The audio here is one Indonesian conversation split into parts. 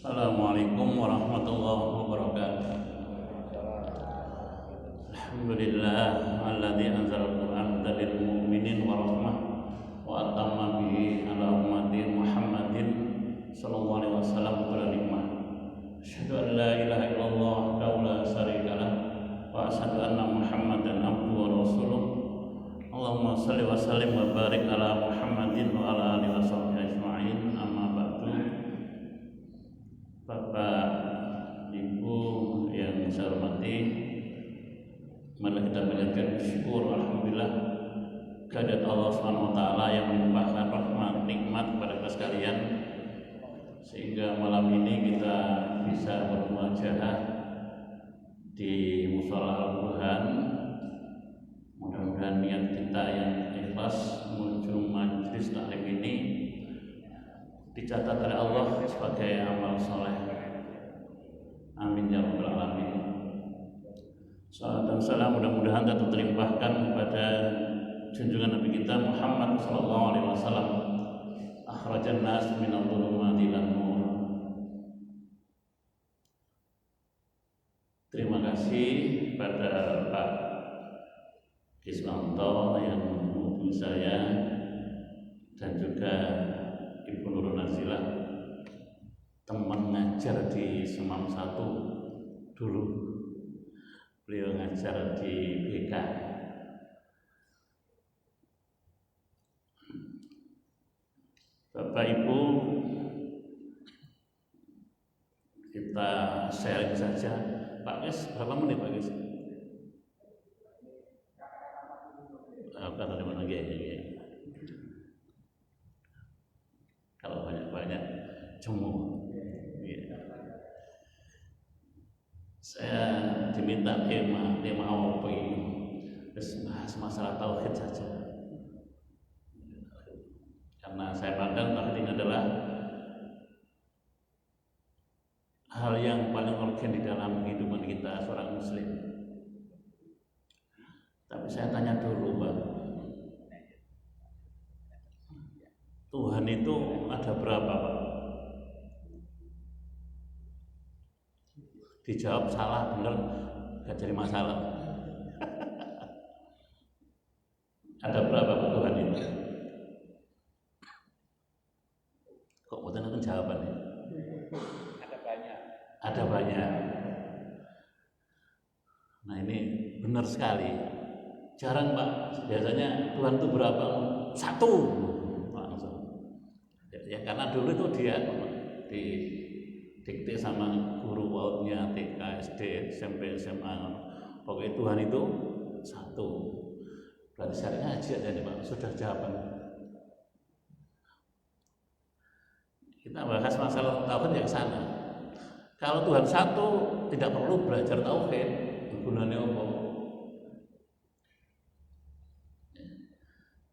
Assalamualaikum warahmatullahi wabarakatuh. Alhamdulillah alladzi anzala al-Qur'ana lil mu'minin wa rahmah wa atamma bihi ala ummati Muhammadin sallallahu alaihi wasallam wa nikmah. Asyhadu an la ilaha illallah wa la syarika lah wa asyhadu anna Muhammadan abduhu wa rasuluh. Allahumma shalli wa sallim wa barik ala Muhammadin wa ala alihi washabbihi ajma'in. Amma ba'du. Bapak, Ibu yang saya hormati, mari kita panjatkan syukur alhamdulillah kehadirat Allah Subhanahu wa taala yang melimpahkan rahmat nikmat kepada kita sekalian sehingga malam ini kita bisa bermuajahah di Mushola Al-Burhan. Mudah-mudahan niat kita yang ikhlas menuju majelis taklim ini dicatat oleh Allah sebagai amal soleh. Amin ya rabbal alamin. Salam dan salam mudah-mudahan tetap terlimpahkan kepada junjungan Nabi kita Muhammad sallallahu alaihi wasallam, akhrajan nas minadh dhulumati ilan nur. Terima kasih kepada Pak Kismanto yang menghubungi saya dan juga Ibu Nurul Nazilah, teman ngajar di Semam 1 dulu. Beliau ngajar di BK. Bapak Ibu, kita sharing saja. Pak Kis, berapa menit Pak Kis? Kata di mana ya? Kalau banyak-banyak cemu. Ya. Saya diminta tema apa ini? Terus bahas masalah tauhid saja. Karena saya pandang tauhid ini adalah hal yang paling urgen di dalam kehidupan kita seorang muslim. Tapi saya tanya dulu, Pak. Tuhan itu ada berapa, Pak? Dijawab salah, benar, gak jadi masalah. Ada berapa, Pak, Tuhan itu? Kok bukan itu jawabannya? Ada banyak. Ada banyak. Nah ini benar sekali. Jarang, Pak. Biasanya Tuhan itu berapa? Satu. Ya karena dulu itu dia didikte sama guru WAUD-nya TK, SD, SMP, SMA. Pokoknya Tuhan itu satu. Berarti syariatnya aja nih Pak, sudah jawaban. Kita bahas masalah tauhid yang sana. Kalau Tuhan satu, tidak perlu belajar tauhid. Gunanya apa?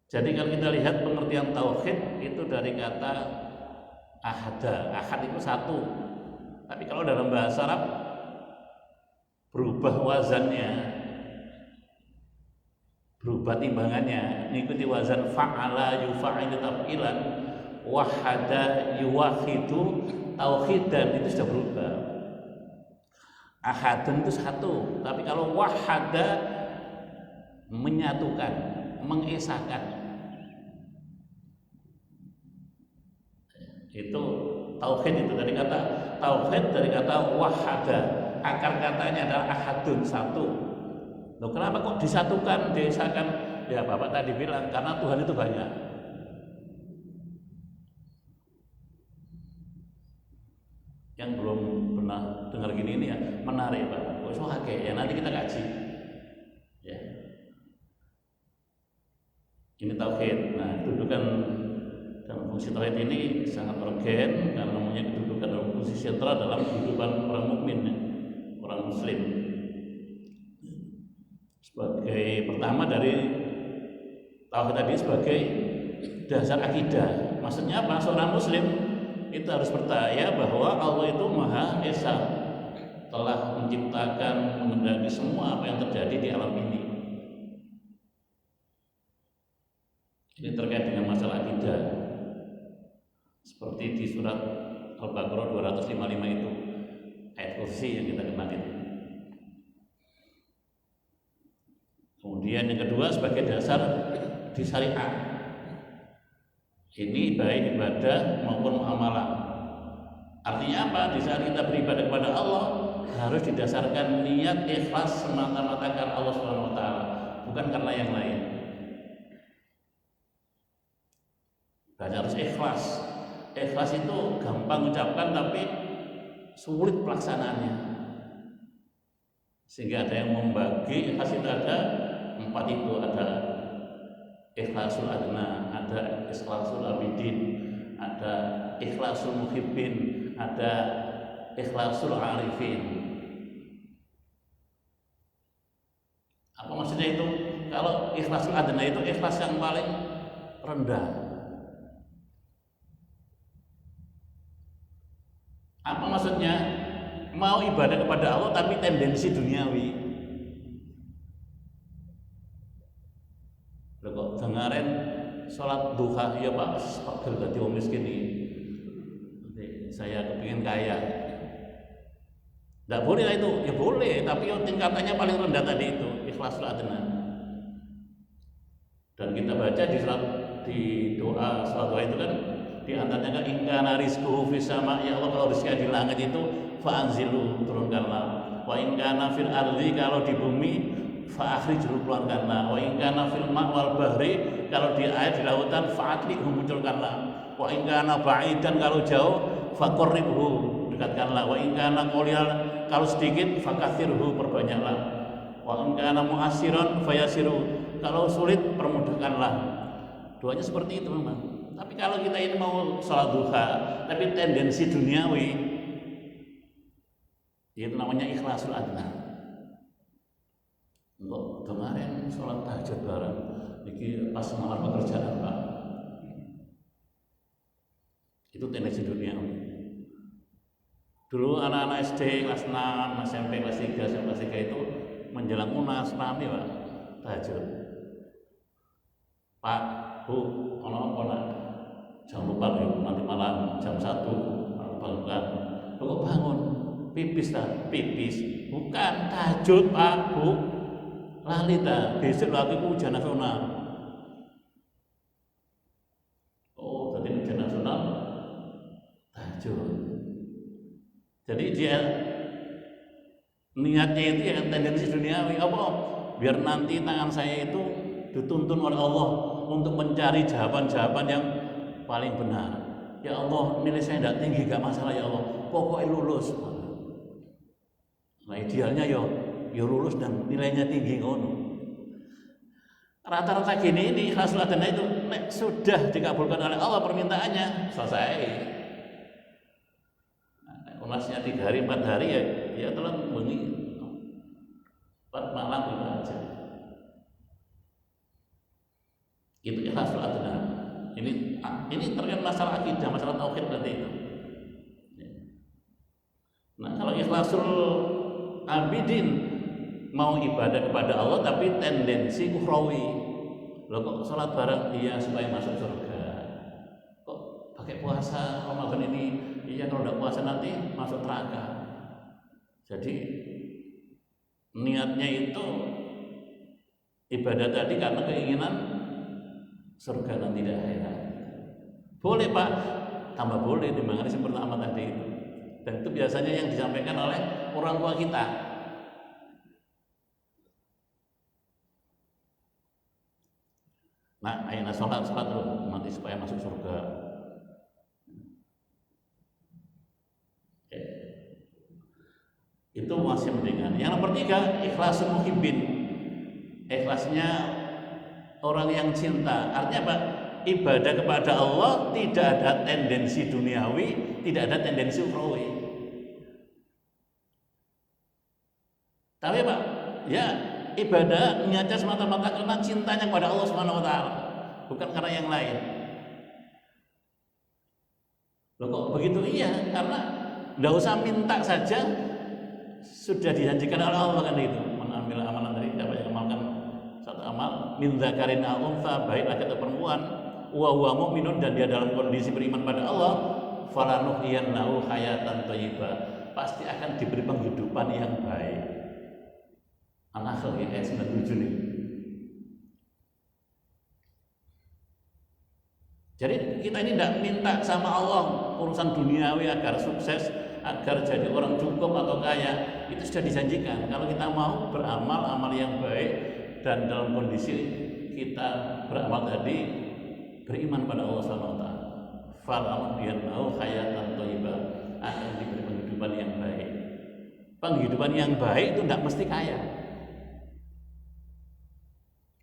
Jadi kalau kita lihat pengertian tauhid itu dari kata ahada. Ahad itu satu. Tapi kalau dalam bahasa Arab berubah wazannya, berubah timbangannya, mengikuti wazan fa'ala yufa'ilu taf'ilan, wahada yuwahidu tauhidan, itu sudah berubah. Ahadun itu satu, tapi kalau wahada menyatukan, mengesahkan. Itu tauhid, itu dari kata tauhid, dari kata wahada. Akar katanya adalah ahadun, satu. Loh, kenapa kok disatukan, disahkan? Ya Bapak tadi bilang karena Tuhan itu banyak. Yang belum pernah dengar gini ini ya menarik Pak. Kok oke ya, nanti kita kaji. Ya. Ini tauhid. Nah, kedudukan dalam fungsi tauhid ini sangat urgen karena punya kedudukan dalam fungsi sentral dalam kehidupan orang mukmin, orang muslim. Sebagai pertama dari tauhid tadi sebagai dasar akidah. Maksudnya apa? Seorang muslim itu harus percaya bahwa Allah itu Maha Esa, telah menciptakan, mengendaki semua apa yang terjadi di alam ini. Ini terkait dengan masalah akidah. Seperti di surat Al-Baqarah 255 itu ayat kursi yang kita kenalin. Kemudian yang kedua sebagai dasar di syariat. Ini baik ibadah maupun muamalah. Artinya apa? Di saat kita beribadah kepada Allah harus didasarkan niat ikhlas semata-mata karena Allah Subhanahu wa taala, bukan karena yang lain. Dan harus ikhlas. Ikhlas itu gampang ucapkan tapi sulit pelaksanaannya. Sehingga ada yang membagi ikhlas itu ada 4 itu, ada ikhlasul adna, ada ikhlasul abidin, ada ikhlasul muhibbin, ada ikhlasul arifin. Apa maksudnya itu? Kalau ikhlasul adna itu ikhlas yang paling rendah. Apa maksudnya? Mau ibadah kepada Allah tapi tendensi duniawi. Loh kok dengarin sholat duha, ya Pak, pegel dadi wong miskin ini. Saya kepingin kaya. Tidak boleh lah itu, ya boleh, tapi tingkatannya paling rendah tadi itu, ikhlasul adna. Dan kita baca di doa sholat duha itu kan di antaranya kan ingkana rizquhu fis sama, ya Allah kalau rezeki di langit itu fa'anzilu, turunkanlah. Wa ingkana fil ardi, kalau di bumi fa'akhrijhu, keluarkanlah. Wa ingkana fil ma' wal bahri, kalau di air di lautan fa'atlihu, munculkanlah. Wa ingkana ba'idan, kalau jauh faqarribhu, dekatkanlah. Wa ingkana qalilan, kalau sedikit fakathirhu, perbanyaklah. Wa ingkana mu'assiran fayasiru, kalau sulit permudahkanlah. Doanya seperti itu memang. Tapi kalau kita ini mau sholat duha tapi tendensi duniawi, itu namanya ikhlasul adna. Untuk kemarin sholat tahajud bareng, ini pas malam pekerjaan Pak, itu tendensi duniawi. Dulu anak-anak SD kelas 6, SMP kelas 3, SMP kelas 3 itu menjelang UNAS rame Pak tahajud. Pak, Bu, ono nak jangan lupa yuk, nanti malam jam 1 bangun. Kok bangun? Pipis tak? Pipis? Bukan, tahajud Pak, Bu. Lali tak? Besok lagi ujian nasional. Oh, tadi ujian nasional tahajud. Jadi dia niatnya itu yang tendensi duniawi. Apa? Biar nanti tangan saya itu dituntun oleh Allah untuk mencari jawaban-jawaban yang paling benar. Ya Allah, nilai saya tidak tinggi, gak masalah ya Allah, pokoknya lulus. Nah idealnya ya lulus dan nilainya tinggi ngono. Rata-rata gini ini ikhlasul adna itu sudah dikabulkan oleh Allah permintaannya, selesai. Unasnya 3 hari 4 hari ya telah bengi 4 malam itu aja. Itu ikhlasul adna. Ini terkait masalah akidah, masalah tauhid berarti itu. Nah, kalau ikhlasul abidin mau ibadah kepada Allah tapi tendensi ukhrawi. Loh kok sholat bareng iya supaya masuk surga. Kok pakai puasa Ramadan ini iya kalau tidak puasa nanti masuk neraka. Jadi niatnya itu ibadah tadi karena keinginan surga nanti di akhirat. Boleh Pak, tambah boleh dimana yang pertama tadi itu. Dan itu biasanya yang disampaikan oleh orang tua kita. Nah, ayo sholat dulu nanti supaya masuk surga. Oke. Itu masih mendingan. Yang nomor 3, ikhlasul muhibbin. Ikhlasnya orang yang cinta. Artinya apa? Ibadah kepada Allah tidak ada tendensi duniawi, tidak ada tendensi ukhrawi. Tapi Pak, ya ibadah niatnya semata-mata karena cintanya kepada Allah Subhanahu wa taala, bukan karena yang lain. Loh kok begitu? Iya, karena enggak usah minta saja sudah dijanjikan oleh Allah kan itu. Mengambil amalan dari dapat amalkan satu amal min dzakarin aw untha, baik laki atau perempuan, wa huwa mu'minun, dan dia dalam kondisi beriman pada Allah, falanuhyiyannahu hayatan thayyibah, pasti akan diberi penghidupan yang baik. An-Nahl ayat 97 nih. Jadi kita ini tidak minta sama Allah urusan duniawi agar sukses, agar jadi orang cukup atau kaya. Itu sudah dijanjikan. Kalau kita mau beramal amal yang baik dan dalam kondisi kita beramal tadi beriman pada Allah SWT, falanuhyiyannahu hayatan thayyibah, akan diberi penghidupan yang baik. Penghidupan yang baik itu tidak mesti kaya,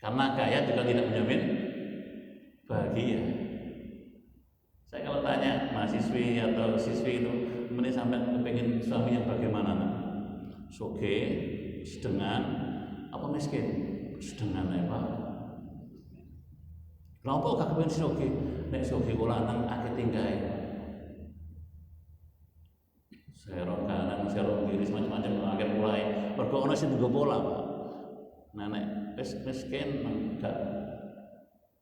karena kaya juga tidak menjamin bahagia. Saya kalau tanya mahasiswi atau siswi itu, kemudian sampai kepingin suami yang bagaimana? Soge, sedengan, apa miskin? Sedengan ya Pak. Kenapa gak kepingin soge? Nek soge kula nang akeh tinggahe. Serong kanan, serong kiri, macam-macam akeh mulai. Mergo ana sing nggo pola, Pak. Nah nek wis miskin gak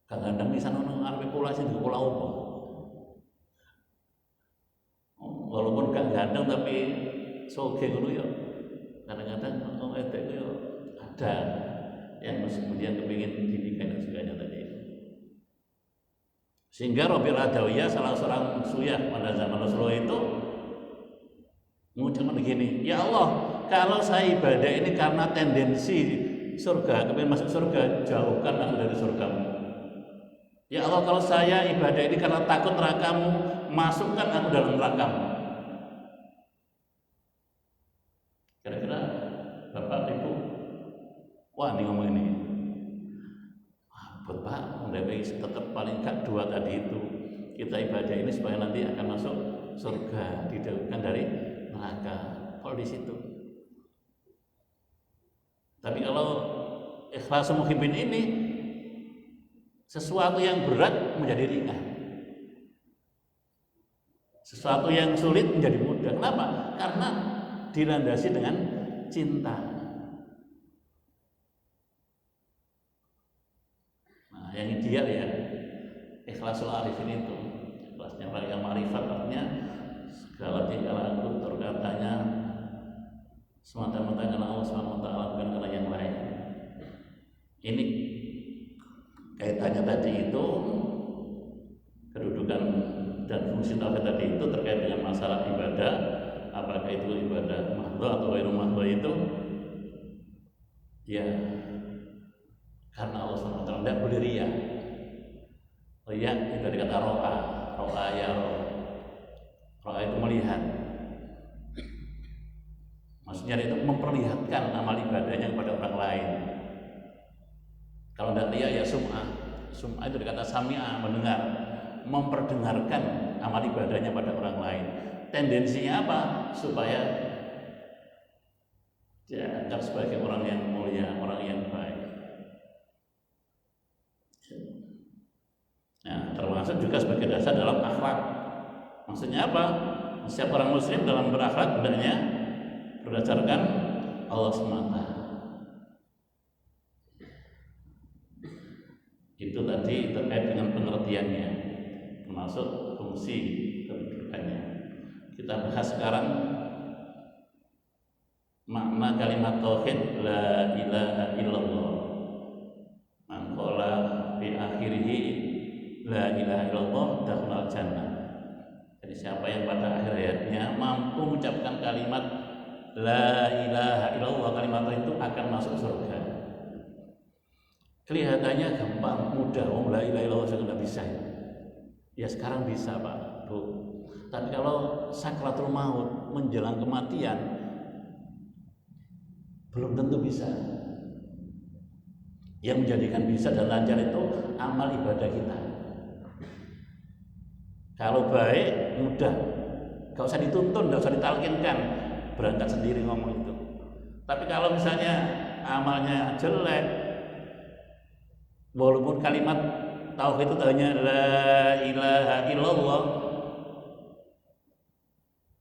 gandeng pisan ono arepe pola sing nggo pola apa? Walaupun gak ganteng tapi soge ngono ya. Kadang-kadang orang edek itu ada yang kemudian kepingin dinikahi dan sebagainya tadi. Sehingga Rabi'ul Adawiyah, salah seorang suyah pada zaman Rasulullah itu mengucapkan begini, ya Allah, kalau saya ibadah ini karena tendensi surga, kepingin masuk surga, jauhkan aku dari surgamu. Ya Allah, kalau saya ibadah ini karena takut nerakamu, masukkan aku dalam nerakamu. Kira-kira Bapak Ibu, wah ini ngomong ini, buat Pak, mendapat tetap paling gak dua tadi itu, kita ibadah ini supaya nanti akan masuk surga, dijauhkan dari neraka. Kalau di situ. Tapi kalau ikhlas muhibbin ini, sesuatu yang berat menjadi ringan, sesuatu yang sulit menjadi mudah. Kenapa? Karena dilandasi dengan cinta. Nah, yang ideal ya ikhlasul arifin itu, ikhlasnya paling ma'rifat, artinya segala tingkah laku terkatanya semata-mata karena Allah SWT, bukan karena yang lain. Ini kaitannya tadi itu, kedudukan dan fungsi tauhid tadi itu terkait dengan masalah ibadah. Apakah itu ibadah mahdhah atau ghairu mahdhah itu ya karena Allah SWT tidak boleh riya. Riya itu dari kata ro'a ya ro'a itu melihat, maksudnya itu memperlihatkan amal ibadahnya kepada orang lain. Kalau tidak riya ya sum'ah itu dari kata sami'a, mendengar, memperdengarkan amal ibadahnya pada orang lain. Tendensinya apa? Supaya dianggap sebagai orang yang mulia, orang yang baik. Nah, termasuk juga sebagai dasar dalam akhlak. Maksudnya apa? Setiap orang muslim dalam berakhlak hendaknya berdasarkan Allah semata. Itu tadi terkait dengan pengertiannya, termasuk fungsi kedudukannya. Kita bahas sekarang makna kalimat tauhid la ilaha illallah. Man qala fi akhirih la ilaha illallah dakhala jannah. Jadi siapa yang pada akhir hayatnya mampu mengucapkan kalimat la ilaha illallah, kalimat itu akan masuk surga. Kelihatannya gampang, mudah, la ilaha illallah sudah tidak bisa. Ya sekarang bisa Pak, Bu. Tapi kalau sakratul maut, menjelang kematian, belum tentu bisa. Yang menjadikan bisa dan lancar itu amal ibadah kita. Kalau baik, mudah, gak usah dituntun, gak usah ditalkinkan, berangkat sendiri ngomong itu. Tapi kalau misalnya amalnya jelek, walaupun kalimat tauhid itu hanya la ilaha illallah,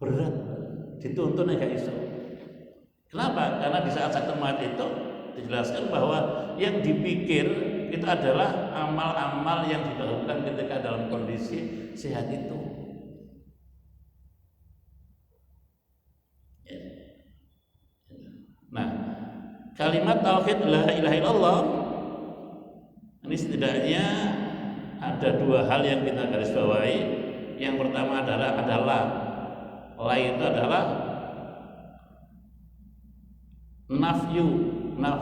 berat, dituntun agak iso. Kenapa? Karena di saat sakratul maut itu dijelaskan bahwa yang dipikir itu adalah amal-amal yang dilakukan ketika dalam kondisi sehat itu. kalimat tauhid la ilaha illallah ini setidaknya ada dua hal yang kita garis bawahi. Yang pertama adalah la itu adalah nafyu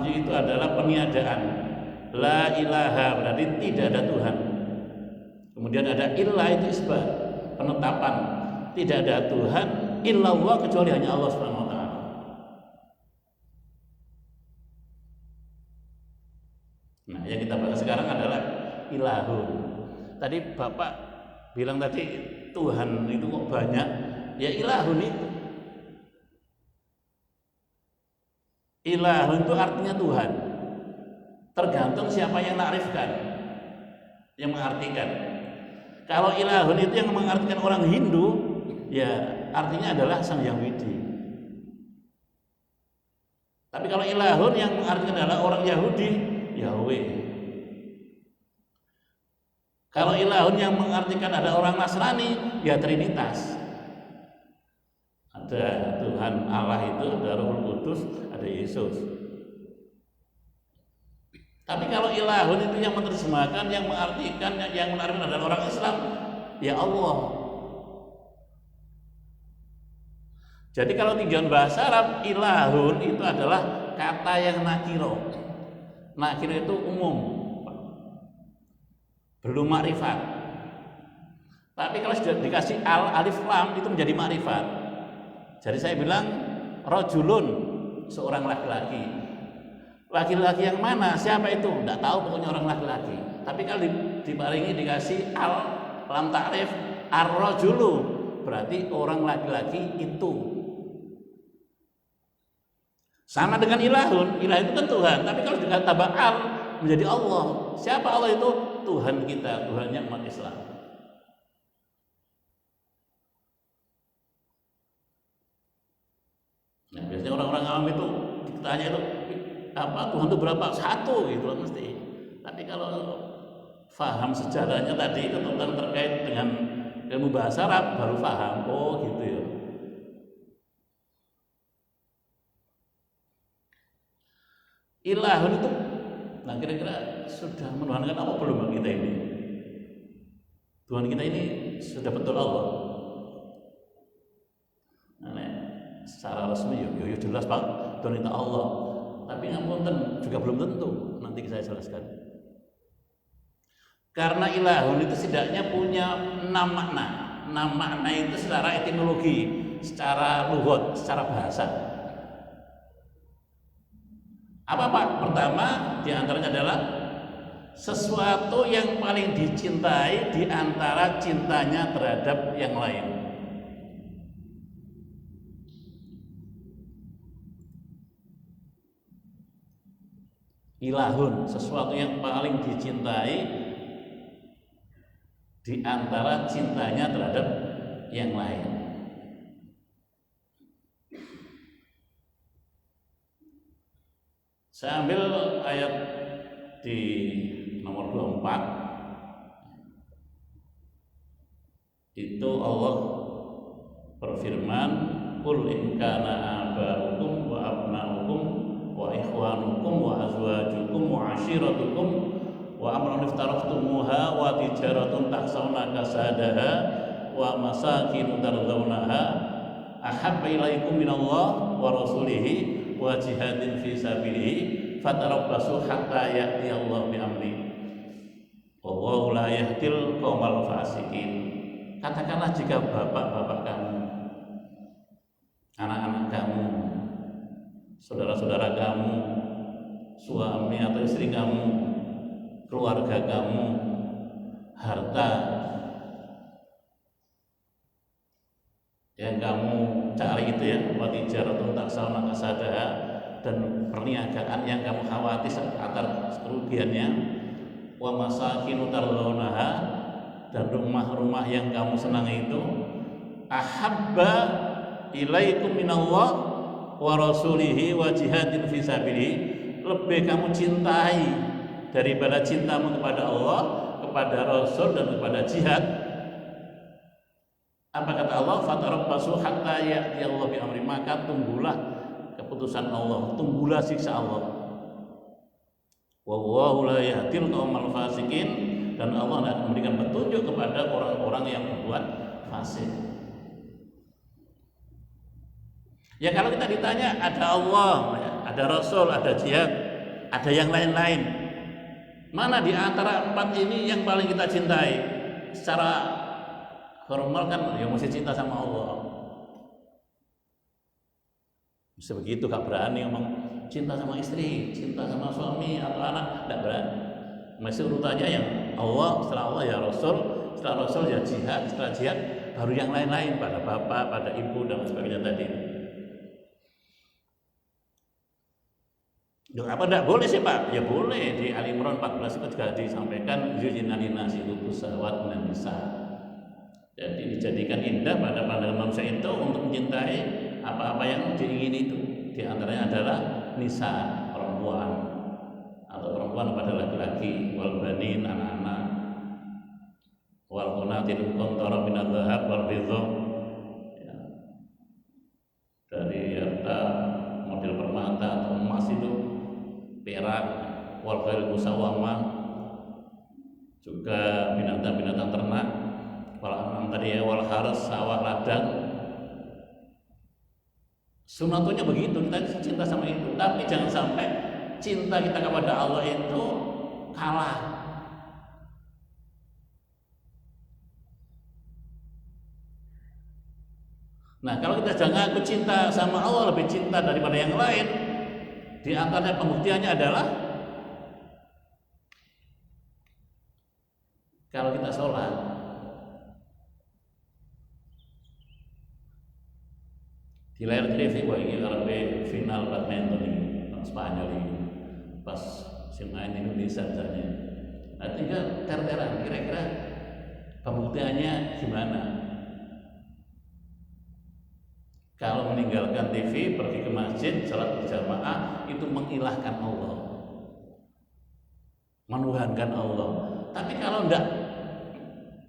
itu adalah peniadaan. La ilaha berarti tidak ada Tuhan. Kemudian ada illah itu isbat, penetapan. Tidak ada Tuhan illallah kecuali hanya Allah Subhanahu wa taala. Nah, yang kita bahas sekarang adalah ilahun. Tadi Bapak bilang tadi Tuhan itu kok banyak? Ya ilahun itu. Ilahun itu artinya Tuhan. Tergantung siapa yang nakrifkan, yang mengartikan. Kalau ilahun itu yang mengartikan orang Hindu, ya artinya adalah Sang Hyang Widi. Tapi kalau ilahun yang mengartikan adalah orang Yahudi, Yahweh. Kalau ilahun yang mengartikan ada orang Nasrani, ya Trinitas. Ada Tuhan Allah itu, ada Roh Kudus, ada Yesus. Tapi kalau ilahun itu yang menerjemahkan, yang mengartikan, yang menarikkan adalah orang Islam, ya Allah. Jadi kalau tinjauan bahasa Arab, ilahun itu adalah kata yang nakiro. Nakiro itu umum, belum makrifat. Tapi kalau sudah dikasih alif lam itu menjadi makrifat. Jadi saya bilang rajulun, seorang laki-laki. Laki-laki yang mana? Siapa itu? Tidak tahu, pokoknya orang laki-laki. Tapi kalau diparingi dikasih al lam ta'rif ar-rajulu, berarti orang laki-laki itu. Sama dengan ilahun. Ilah itu kan Tuhan. Tapi kalau ditambah al menjadi Allah. Siapa Allah itu? Tuhan kita, Tuhannya umat Islam. Nah, biasanya orang-orang awam itu ditanya itu apa Tuhan itu berapa? Satu gitu mesti. Tapi kalau faham sejarahnya tadi itu tentang terkait dengan ilmu bahasa Arab baru paham. Oh gitu ya. Ilahun itu, nah kira-kira sudah menuhankan apa belum kita ini? Tuhan kita ini sudah betul Allah. Nah, secara resmi ya jelas Pak, Tuhan kita Allah. Tapi ngapunten juga belum tentu. Nanti saya jelaskan. Karena ilahun itu setidaknya punya 6 makna. 6 makna itu secara etimologi, secara lughat, secara bahasa. Apa Pak? Pertama diantaranya adalah sesuatu yang paling dicintai di antara cintanya terhadap yang lain. Ilahun, sesuatu yang paling dicintai di antara cintanya terhadap yang lain. Saya ambil ayat di nomor 24. Itu Allah berfirman, "Qul in kana aba'ukum wa abna'ukum wa ikhwanukum wa azwajukum wa ashiratukum wa amrun iftaraftumuha wa tijaratun takhshawna kasadaha wa masakin tardawnaha ahabba ilaikum minallah wa rasulihi wa jihadin fi sabilihi fatarabbasu hatta ya'ti Allah bi amri wallahu la yahdil qaumal fasikin." Katakanlah jika bapak-bapak kamu, anak-anak kamu, saudara-saudara kamu, suami atau istri kamu, keluarga kamu, harta yang kamu cari itu ya, watijaratun takhshawna kasadaha, dan perniagaan yang kamu khawatir atas kerugiannya, wa masakinu tardawnaha, dan rumah-rumah yang kamu senangi itu, ahabba ilaikum minallah wa rasulihi wa jihadin fi sabilihi, lebih kamu cintai daripada cintamu kepada Allah, kepada Rasul, dan kepada jihad. Apa kata Allah? Fatarabbasu hatta ya'ti Allah bi amri, maka tunggulah keputusan Allah, tunggulah siksa Allah. Wallahu la yahdil qaumal fasikin, dan Allah tidak memberikan petunjuk kepada orang-orang yang berbuat fasik. Ya kalau kita ditanya ada Allah, ada Rasul, ada jihad, ada yang lain-lain, mana di antara empat ini yang paling kita cintai? Secara formal kan ya mesti cinta sama Allah. Bisa begitu, gak berani ngomong cinta sama istri, cinta sama suami atau anak, tidak berani. Masih urutannya yang Allah, setelah Allah ya Rasul, setelah Rasul ya jihad, setelah jihad baru yang lain-lain, pada bapak, pada ibu dan sebagainya tadi. Apa tidak boleh sih Pak? Ya boleh, di Ali Imran 14 itu juga disampaikan yujina linasi husawat minan nisa. Jadi dijadikan indah pada pandangan manusia itu untuk mencintai apa-apa yang diingini itu. Di antaranya adalah nisa, perempuan, atau perempuan pada laki-laki, wal banin, anak-anak, wal qunatil qantara min adh-dhahab wal fiddah, ya, dari harta model permata atau emas itu, perak, wal khail musawwamah, juga binatang-binatang ternak, wal tadi ya, wal haras, sawah, ladang. Sunatunya begitu, kita cinta sama itu. Tapi jangan sampai cinta kita kepada Allah itu kalah. Nah, kalau kita jangan aku cinta sama Allah lebih cinta daripada yang lain, di antaranya pembuktiannya adalah kalau kita sholat, di layar TV ini karena final badminton ini Spanyol ini pas main Indonesia misalnya, nah tinggal ter-teran kira-kira pembuktiannya gimana. Kalau meninggalkan TV, pergi ke masjid, salat berjamaah, itu mengilahkan Allah, menuhankan Allah. Tapi kalau enggak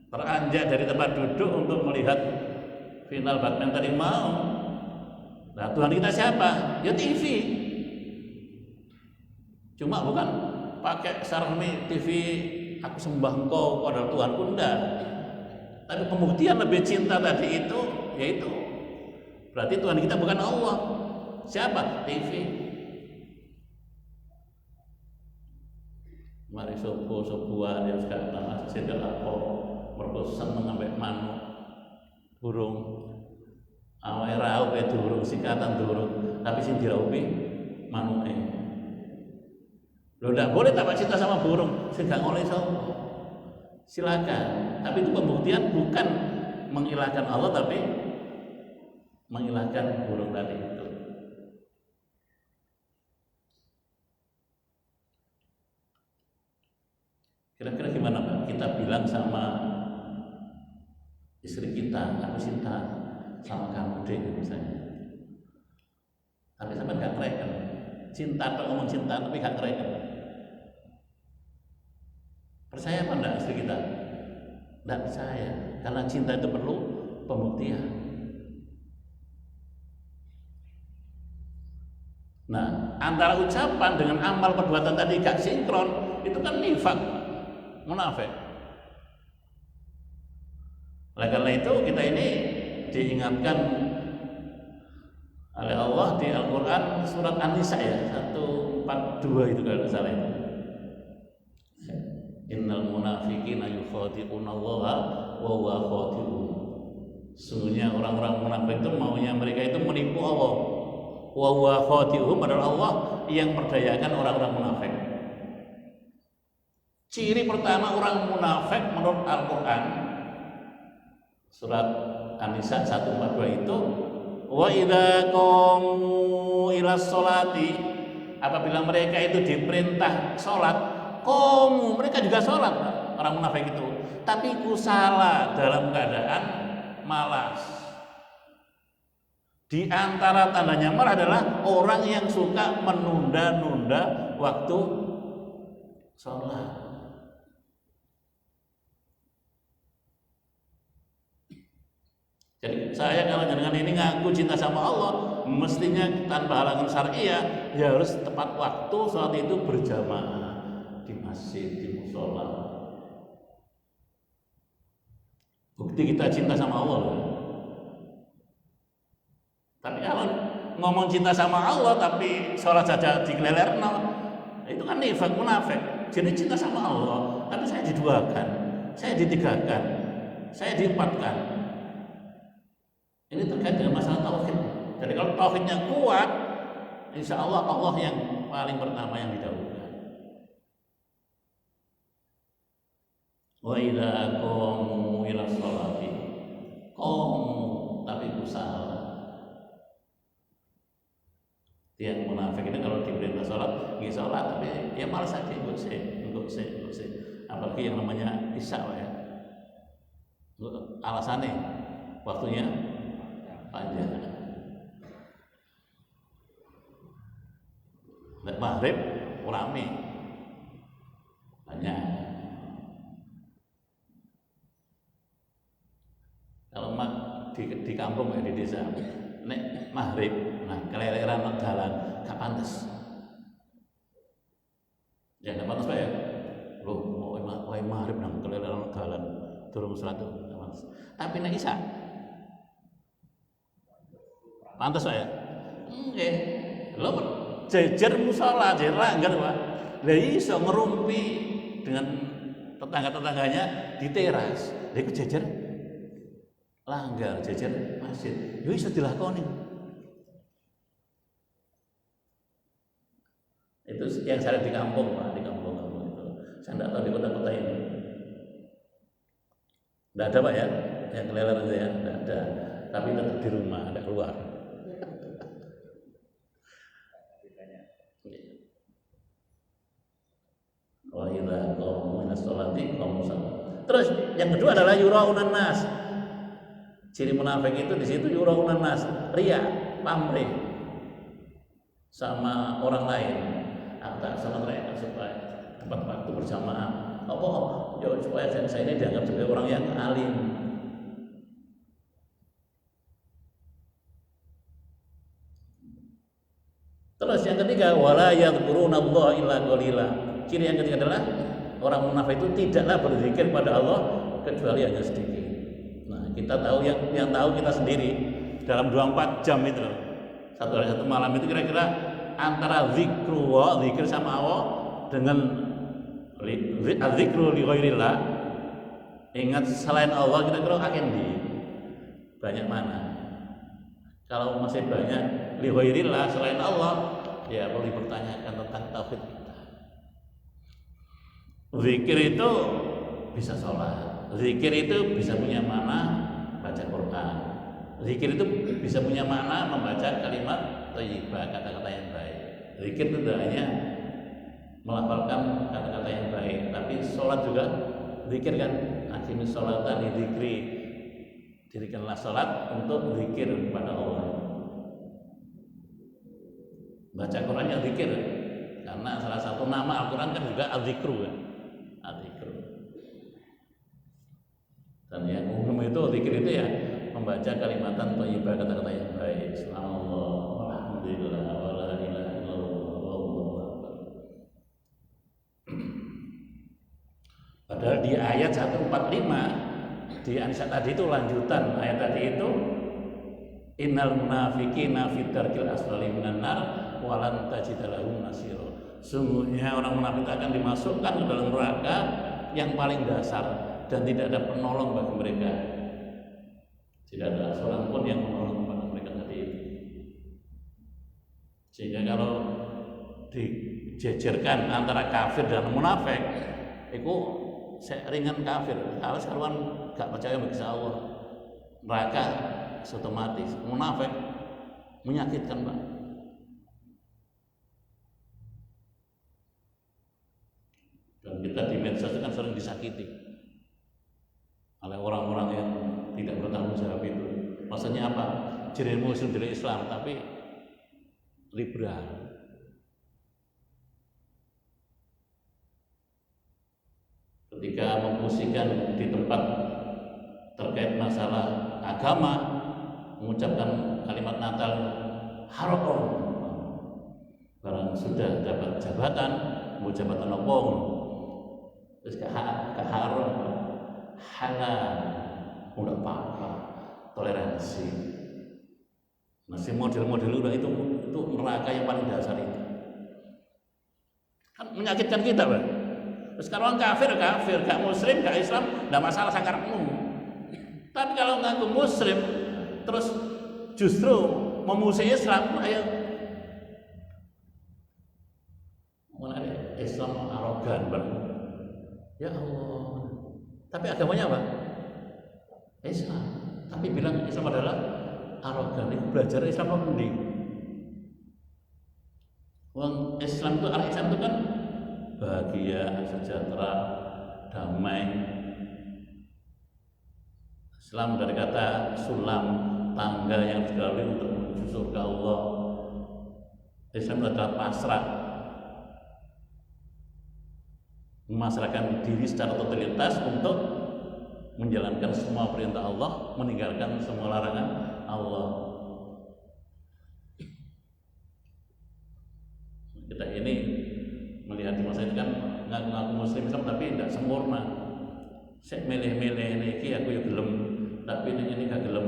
teranjak dari tempat duduk untuk melihat final badminton ini mau, nah Tuhan kita siapa? Ya TV. Cuma bukan pakai sarmi TV aku sembah engkau padahal Tuhanku, enggak. Tapi pembuktian lebih cinta tadi itu yaitu berarti Tuhan kita bukan Allah. Siapa? TV. Mari sopo-sopuan ya sekarang nama sedel apa mergo seneng ambek manuk burung. Awake raup durung, sikatan durung, tapi sing diraupi manuke. Lho ndak boleh tak cinta sama burung, sing gak ngoleh sapa. Silakan, tapi itu pembuktian bukan menghilangkan Allah tapi menghilangkan burung tadi itu. Kira-kira gimana Pak? Kita bilang sama istri kita, aku cinta sama kamu deh misalnya, tapi sampai gak kreken, cinta atau ngomong cinta tapi gak kreken, percaya apa enggak istri kita? Enggak percaya, karena cinta itu perlu pembuktian. Nah, antara ucapan dengan amal perbuatan tadi gak sinkron, itu kan nifaq, munafik. Oleh karena itu kita ini diingatkan oleh Allah di Al-Quran surat An-Nisa ya 142 itu kalau salah itu. Innal munafiqina yukhadi'una Allah wa huwa khadi'uhum. Sesungguhnya orang-orang munafik itu maunya mereka itu menipu Allah. Wa huwa khadi'uhum adalah Allah yang memperdayakan orang-orang munafik. Ciri pertama orang munafik menurut Al-Quran surat An-Nisa 142 itu, wa idza qamu ila sholati, apabila mereka itu diperintah sholat, qamu, mereka juga sholat orang munafik itu, tapi kusala, dalam keadaan malas. Di antara tandanya malas adalah orang yang suka menunda-nunda waktu sholat. Jadi saya kalau dengan ini ngaku cinta sama Allah, mestinya tanpa halangan syariah, ya harus tepat waktu saat itu berjamaah di masjid, di musola. Bukti kita cinta sama Allah. Tapi kalau ngomong cinta sama Allah tapi sholat saja dikelelerno, itu kan nifaq, munafik. Jadi cinta sama Allah, tapi saya diduakan, saya ditigakan, saya diempatkan. Ini terkait dengan masalah tauhid. Jadi kalau tauhidnya kuat, insya Allah Allah yang paling pertama yang didahulukan. Wa idza qamu ila sholati qamu, tapi usaha. Yang munafik ini kalau diperintah sholat, nggak sholat, tapi ya malas aja untuk sih. Apalagi yang namanya isya ya. Alasannya waktunya panjang. Nek maghrib rame banyak. Kalau di kampung ya, di desa, nek maghrib, nah keleleran jalan gak pantes. Ya gak pantes Pak ya. Loh, wae maghrib nang keleleran jalan durung salat gak pantes. Tapi nek isya pantes Pak ya? Nggih. Lho jejer musala, jejer langgar Pak. Lah iso ngerumpi dengan tetangga-tetangganya di teras. Lha iku jejer langgar, jejer masjid. Yo iso dilakoni. Itu yang saya di kampung Pak, di kampung itu. Saya enggak tahu di kota-kota ini. Enggak ada Pak ya? Yang keleleran itu ya, enggak ada. Tapi tetap di rumah, enggak keluar. Wa idza qamu ila sholati qamu salat. Terus yang kedua adalah yuraunan nas. Ciri munafik itu di situ yuraunan nas, riya, pamrih sama orang lain, atau sama mereka supaya tepat waktu berjamaah. Apa? Ya supaya saya ini dianggap sebagai orang yang alim. Terus yang ketiga, wala yadhkurunallaha illa qalila. Ciri yang ketiga adalah orang munafik itu tidaklah berzikir pada Allah kecuali hanya sedikit. Nah, kita tahu yang tahu kita sendiri dalam 24 jam itu loh. Satu hari satu malam itu kira-kira antara zikir sama Allah dengan zikru li ghairillah, ingat selain Allah, kira-kira akan di banyak mana? Kalau masih banyak li ghairillah selain Allah, ya perlu dipertanyakan tentang tauhid kita. Zikir itu bisa sholat, zikir itu bisa punya makna baca Quran, zikir itu bisa punya makna membaca kalimat thayyibah, kata-kata yang baik. Zikir itu tidak hanya melafalkan kata-kata yang baik, tapi sholat juga zikir kan. Aqimis sholata li dzikri, dirikanlah sholat untuk zikir kepada Allah. Baca Quran yang zikir, karena salah satu nama Al-Quran kan juga al-zikru kan. Al-zikru. Dan yang umum itu zikir itu ya membaca kalimatan thayyibah, kata-kata yang baik. Subhanallah, alhamdulillah, wala ilaha illallah, wallahu akbar. Padahal di ayat 145 di An-Nisa tadi itu lanjutan ayat tadi itu, innal munafiqina fid darkil asfali minan nar walan tajida lahum nasira. Sungguhnya orang munafik akan dimasukkan ke dalam neraka yang paling dasar dan tidak ada penolong bagi mereka. Tidak ada seorang pun yang menolong kepada mereka tadi itu. Sehingga kalau dijejerkan antara kafir dan munafik, itu ringan kafir. Kalau sekarang gak percaya bagi Allah, neraka otomatis. Munafik menyakitkan Pak. Dan kita di medsos kan sering disakiti oleh orang-orang yang tidak bertanggung jawab itu. Maksudnya apa? Jadi muslim dari Islam tapi liberal. Ketika memposisikan di tempat terkait masalah agama mengucapkan kalimat Natal haram. Barang sudah dapat jabatan, mau jabatan apa? Terus ke haram, halal, udah apa-apa, toleransi. Masih model-model udah itu neraka yang paling dasar itu. Kan menyakitkan kita, Pak. Terus kalau kafir, gak muslim, gak Islam, enggak masalah sakarmu. Tapi kalau ngaku muslim terus justru memusuhi Islam, ayo. Mulai Islam arogan, Pak. Ya Allah. Tapi agamanya apa? Islam. Tapi bilang Islam adalah arogan. Itu belajar Islam apa ndi? Wong Islam itu Islam itu kan bahagia, sejahtera, damai. Islam dari kata sulam, tangga yang dilalui untuk menuju surga Allah. Islam adalah pasrah, memasrahkan diri secara totalitas untuk menjalankan semua perintah Allah, meninggalkan semua larangan Allah. Kita ini melihat di masa itu kan ngaku-ngaku muslim Islam tapi tidak sempurna. Saya milih-milih ini aku ya gelem, tapi ini gak gelem.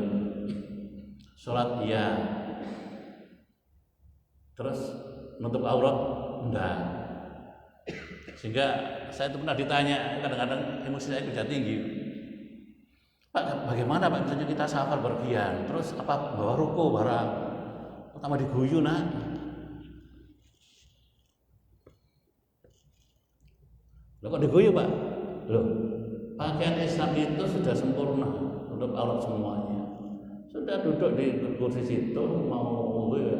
Sholat iya, terus nutup aurat enggak. Sehingga saya itu pernah ditanya, kadang-kadang emosi saya bisa tinggi. Pak, bagaimana Pak misalnya kita safar berpergian, terus apa bawa ruko barang, pertama diguyu nak. Loh kok diguyu Pak? Loh, pakaian Islam itu sudah sempurna, tutup aurat semuanya. Sudah duduk di kursi situ, mau wudu ya,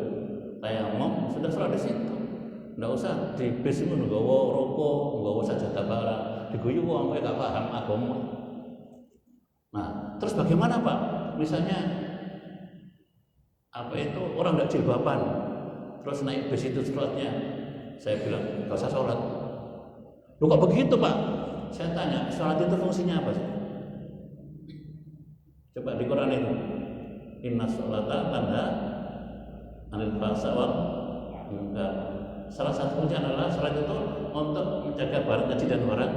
tayamum, sudah sholat di situ. Nggak usah di bis itu nggawa rokok, nggawa sajadah barang, diguyu wong kowe gak paham agama. Nah, terus bagaimana Pak? Misalnya apa itu orang nggak jilbaban, terus naik bis itu sholatnya, saya bilang nggak usah sholat. Loh kok begitu Pak? Saya tanya, sholat itu fungsinya apa sih? Coba di Quran itu, inna sholata tanda anil fahsya wal munkar. Salah satu fungsi adalah sholat itu untuk menjaga barang keji dan barang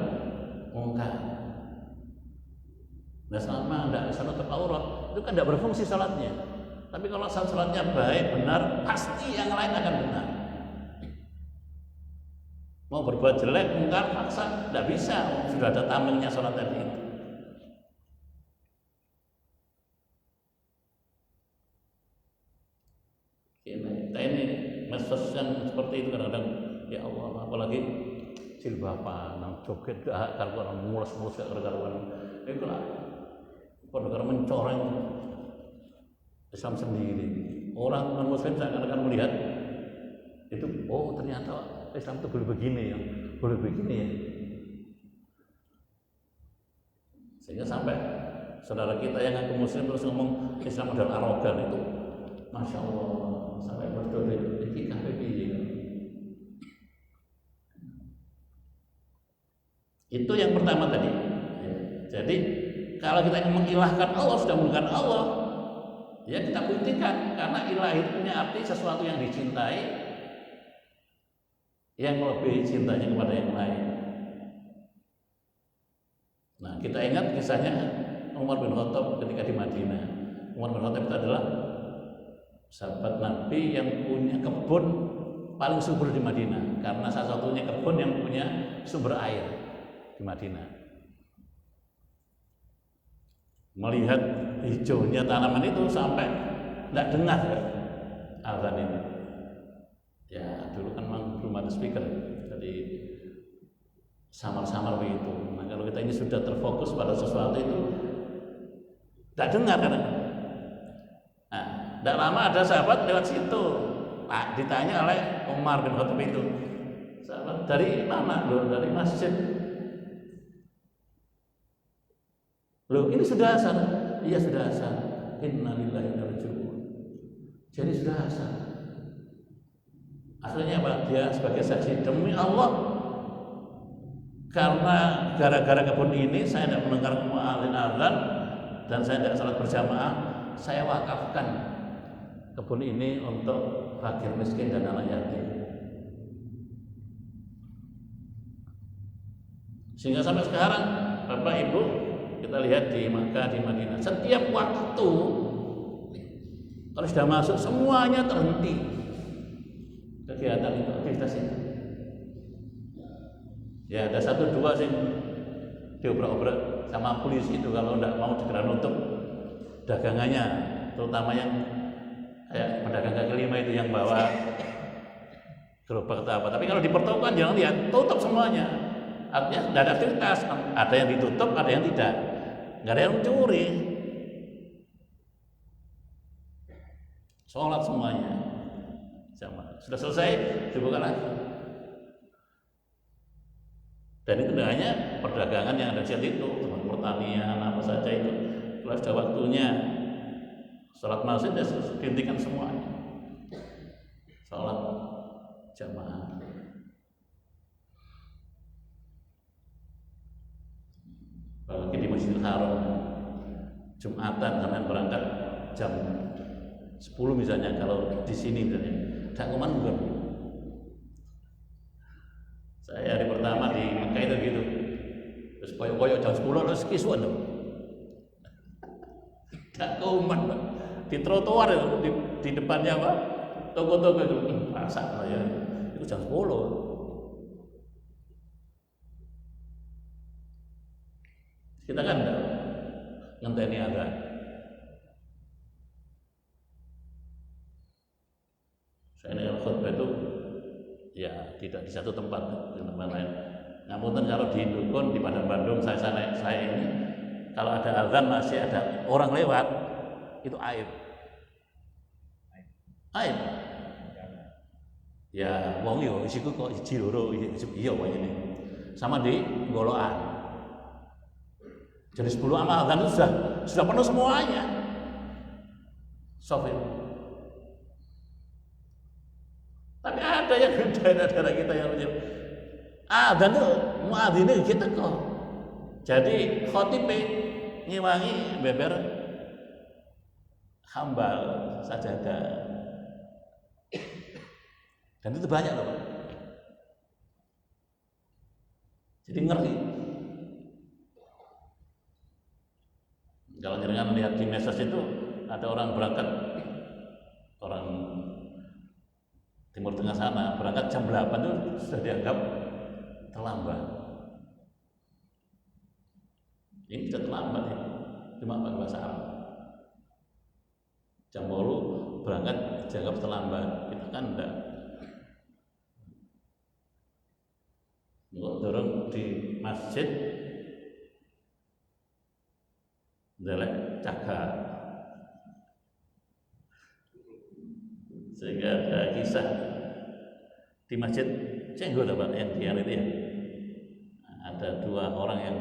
munkar. Nah selama tidak bisa nutup aurat, itu kan tidak berfungsi sholatnya. Tapi kalau sholatnya baik, benar, pasti yang lain akan benar. Mau berbuat jelek, mungkar, paksa, tidak bisa. Sudah ada tamengnya sholat tadi itu. Kita ini medsos yang seperti itu kadang-kadang, ya Allah, apalagi jilbaban, joget gak karuan, mulus-mulus gak karuan. Itu lah, pada mencoreng Islam sendiri. Orang non-Muslim akan melihat itu, oh ternyata Islam itu boleh begini ya, boleh begini ya. Sehingga sampai saudara kita yang ngaku Muslim terus ngomong Islam adalah arogan itu, masya Allah, sampai berdoa ini KPP. Itu yang pertama tadi. Jadi kalau kita ingin mengilahkan Allah, sudah mengilahkan Allah, ya kita buktikan, karena ilah itu punya arti sesuatu yang dicintai, yang melebihi cintanya kepada yang lain. Nah, kita ingat kisahnya Umar bin Khattab ketika di Madinah. Umar bin Khattab itu adalah sahabat Nabi yang punya kebun paling subur di Madinah, karena salah satunya kebun yang punya sumber air di Madinah. Melihat hijaunya tanaman itu sampai tidak dengar azan ini. Ya dulu kan memang belum ada speaker, jadi samar-samar begitu. Nah kalau kita ini sudah terfokus pada sesuatu itu tidak dengar kan? Nah, tidak lama ada sahabat lewat situ. Nah, ditanya oleh Umar bin Khattab itu, sahabat dari mana? Loh, dari masjid. Loh, ini sudah azan. Iya sudah azan. Innalillahi wa inna ilaihi raji'un. Jadi sudah azan. Akhirnya Pak, dia sebagai saksi demi Allah, karena gara-gara kebun ini saya tidak mendengar muadzin azan, dan saya tidak salat berjamaah, saya wakafkan kebun ini untuk fakir miskin dan anak yatim. Sehingga sampai sekarang Bapak Ibu kita lihat di Makkah, di Madinah, setiap waktu kalau sudah masuk semuanya terhenti kegiatan itu, aktivitas itu. Ya ada satu dua sih diobrak-obrak sama polisi itu kalau tidak mau segera nutup dagangannya, terutama yang kayak pedagang kaki lima itu yang bawa gerobak atau apa. Tapi kalau di pertokoan jangan lihat, tutup semuanya. Artinya tidak ada aktivitas, ada yang ditutup, ada yang tidak, nggak ada yang mencuri. Sholat semuanya, sudah selesai dibuka lagi. Dan itu tidak hanya perdagangan yang ada di situ, pertanian apa saja itu. Kalau sudah waktunya sholat maghrib dihentikan semuanya. Sholat jamaah. Apalagi di Masjidil Haram, Jumatan sampai berangkat jam 10 misalnya, kalau di sini misalnya, tidak kuman bukan. Saya hari pertama di Mekah itu gitu, terus koyok jam 10 terus kisuan dong. Tidak kuman Pak. Di trotoar itu, di depannya apa? Toko-toko itu, rasa lah ya, itu jam 10. Kita kan enggak ngenteni azan. Saya dengar khutbah itu ya tidak di satu tempat, di tempat lain. Namun kalau di Dukun, di Padang Bandung, saya ini kalau ada azan masih ada orang lewat, itu aib. Aib. Ya, wong yo isiku kok siji loro iya wae ini. Sama di Golokan. Jadi 10 amal azan itu sudah penuh semuanya. Sofir. Tapi ada yang daerah-daerah kita yang azan itu muadzine kita kok. Jadi khotibe ngiwangi beber hambal sajadah. Dan itu banyak loh Pak. Jadi ngeri. Kalau jenengan lihat di medsos itu ada orang berangkat, orang Timur Tengah sana berangkat jam 8 itu sudah dianggap terlambat. Ini sudah terlambat ya, cuma pakai bahasa Arab. Jam 8 berangkat dianggap terlambat, kita kan enggak. Dorong di masjid delek cakar, sehingga ada kisah di masjid Cenggo dapat yang dia itu ya, ada 2 orang yang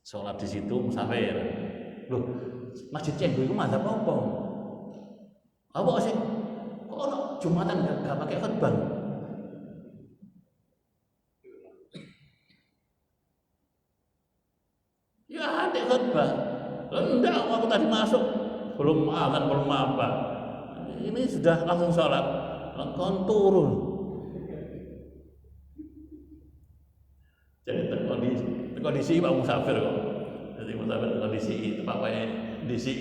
sholat di situ musafir. Loh, masjid Cenggo itu mazhab apa? Apa sih? Kok ono Jumatan nggak pakai khutbah? Ya ada khutbah. Enggak, aku tadi masuk belum azan belum apa. Ini sudah langsung sholat, langsung turun. Jadi kondisi Pak musafir kok. Jadi musafir kondisi kondisi.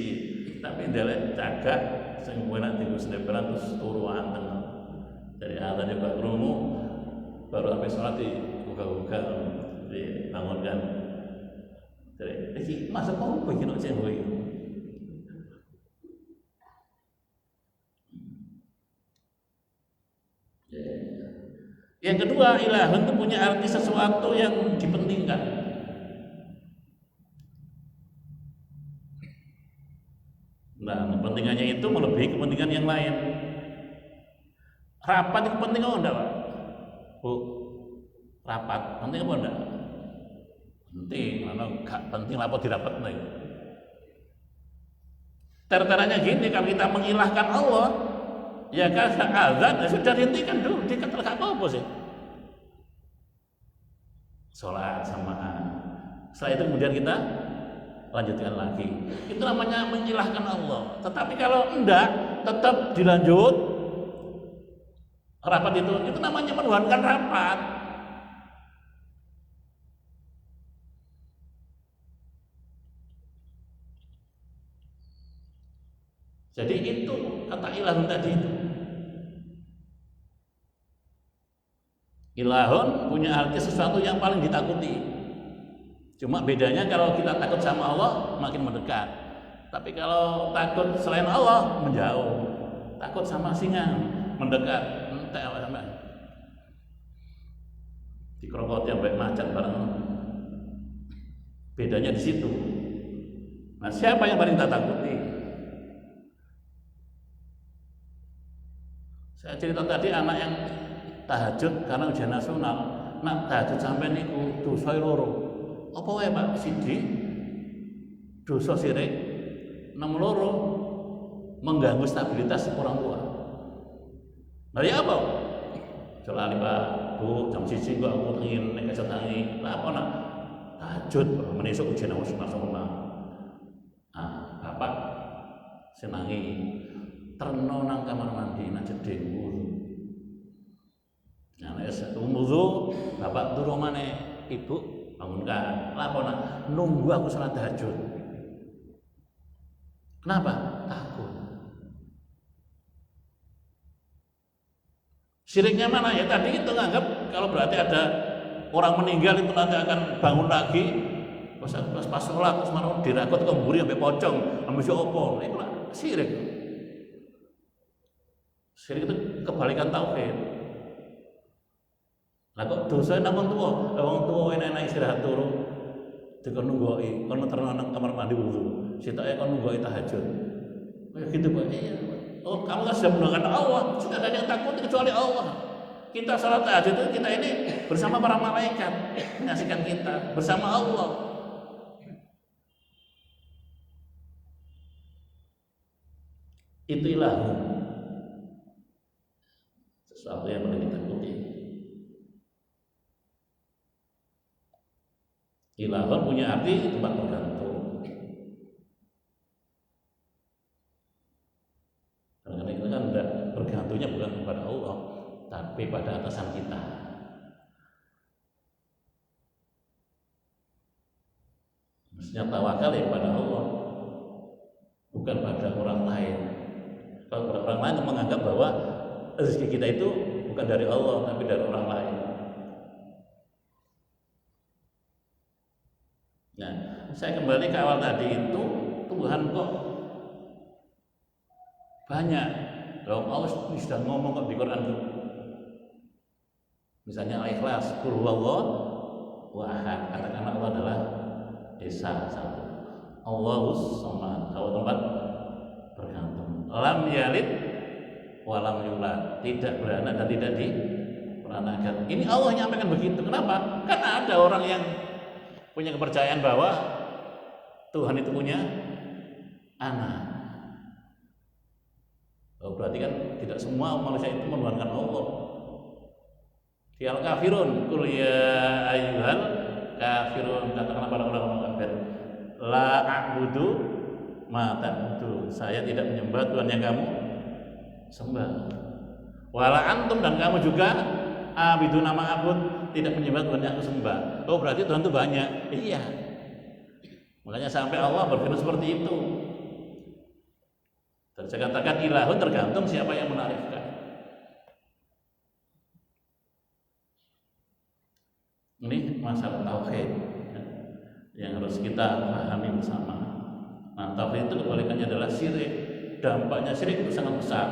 Tapi dia jaga, sing nanti gus lebaran terus turuan tenang. Jadi azan juga krungu, baru sampai sholat dibuka-buka, dibangunkan. Jadi masa mau bikin aja boy. Yang kedua, ilahun itu punya arti sesuatu yang dipentingkan. Nah, kepentingannya itu melebihi kepentingan yang lain. Rapat itu penting apa enggak, Pak? Bu, rapat penting apa enggak? Penting, mana gak penting apa dirapat nih. Tertaranya gini, kalau kita mengilahkan Allah, ya kan azan ya sudah dihentikan dulu, dikatakan apa sih? Sholat samaan. Setelah itu kemudian kita lanjutkan lagi. Itu namanya menyilahkan Allah. Tetapi kalau enggak, tetap dilanjut rapat itu namanya menuhankan rapat. Jadi itu kata ilahun tadi itu. Ilahun punya arti sesuatu yang paling ditakuti. Cuma bedanya kalau kita takut sama Allah makin mendekat. Tapi kalau takut selain Allah menjauh. Takut sama singa mendekat. Entek sampai. Dikrokoti sampai macan bareng. Bedanya di situ. Nah, siapa yang paling kita takuti? Saya cerita tadi anak yang tahajud karena ujian nasional. Nak tahajud sampai niku dosa loro. Apa wae Pak? Siji dosa sirik, nomor loro mengganggu stabilitas orang tua. Nah ya apa? Celali Pak, Bu, jam 1 kok aku tengin nek iso tangi. Lah apa nak tahajud menisuk ujian nasional. Ah, Bapak senangi terno nang kamar mandi nang jeding wudu. Nah, nek wudu bapak turu maneh, Ibu bangunkan. Lapo nak nunggu aku salat tahajud. Kenapa? Takut. Syiriknya mana ya? Tadi itu nganggap kalau berarti ada orang meninggal itu nanti akan bangun lagi. Pas sholat terus mana dirakot ke mburi sampai pocong, sampai si opo. Itu lah syirik. Syirik itu kebalikan tauhid. Lah kok dosa nang wong tuwa enak-enak istirahat turu. Dikon nunggoki, kono terno nang kamar mandi wudu. Sitoke kon nunggoki tahajud. Kayak gitu Pak. Iya. Oh, kamu kan sudah mendoakan Allah, sudah ada yang takut kecuali Allah. Kita salat tahajud itu kita ini bersama para malaikat menyaksikan kita bersama Allah. Itu ilahu. Sesuatu yang boleh ditakuti. Ilahun punya arti tempat bergantung. Karena itu kan bergantungnya bukan kepada Allah, tapi pada atasan kita. Maksudnya tawakal ya pada Allah, bukan pada orang lain. Kalau pada orang lain menganggap bahwa rezeki kita itu bukan dari Allah, tapi dari orang lain. Nah, saya kembali ke awal tadi itu, Tuhan kok banyak. Allah sudah ngomong kok di Quran itu. Misalnya Al-Ikhlas, Qul huwallahu ahad. Katakanlah Allah adalah Esa satu. Allahus samad. Kalau tempat bergantung. Lam yalid walam yulad. Tidak beranak dan tidak diperanakan. Ini Allah nyampaikan begitu. Kenapa? Karena ada orang yang punya kepercayaan bahwa Tuhan itu punya anak. Oh, berarti kan tidak semua manusia itu menuhankan Allah. Di Al-Kafirun, qul ya ayyuhal kafirun, katakanlah pada orang-orang kafir, la a'budu ma ta'budu. Saya tidak menyembah Tuhan yang kamu sembah. Wala antum, dan kamu juga abidu nama abud, tidak menyembah Tuhan yang aku sembah. Oh, berarti Tuhan itu banyak. Iya. Makanya sampai Allah berfirman seperti itu. Dan saya katakan ilahun tergantung siapa yang menarifkan. Ini masalah tauhid yang harus kita pahami bersama. Nah, tauhid itu kebalikannya adalah syirik. Dampaknya syirik itu sangat besar.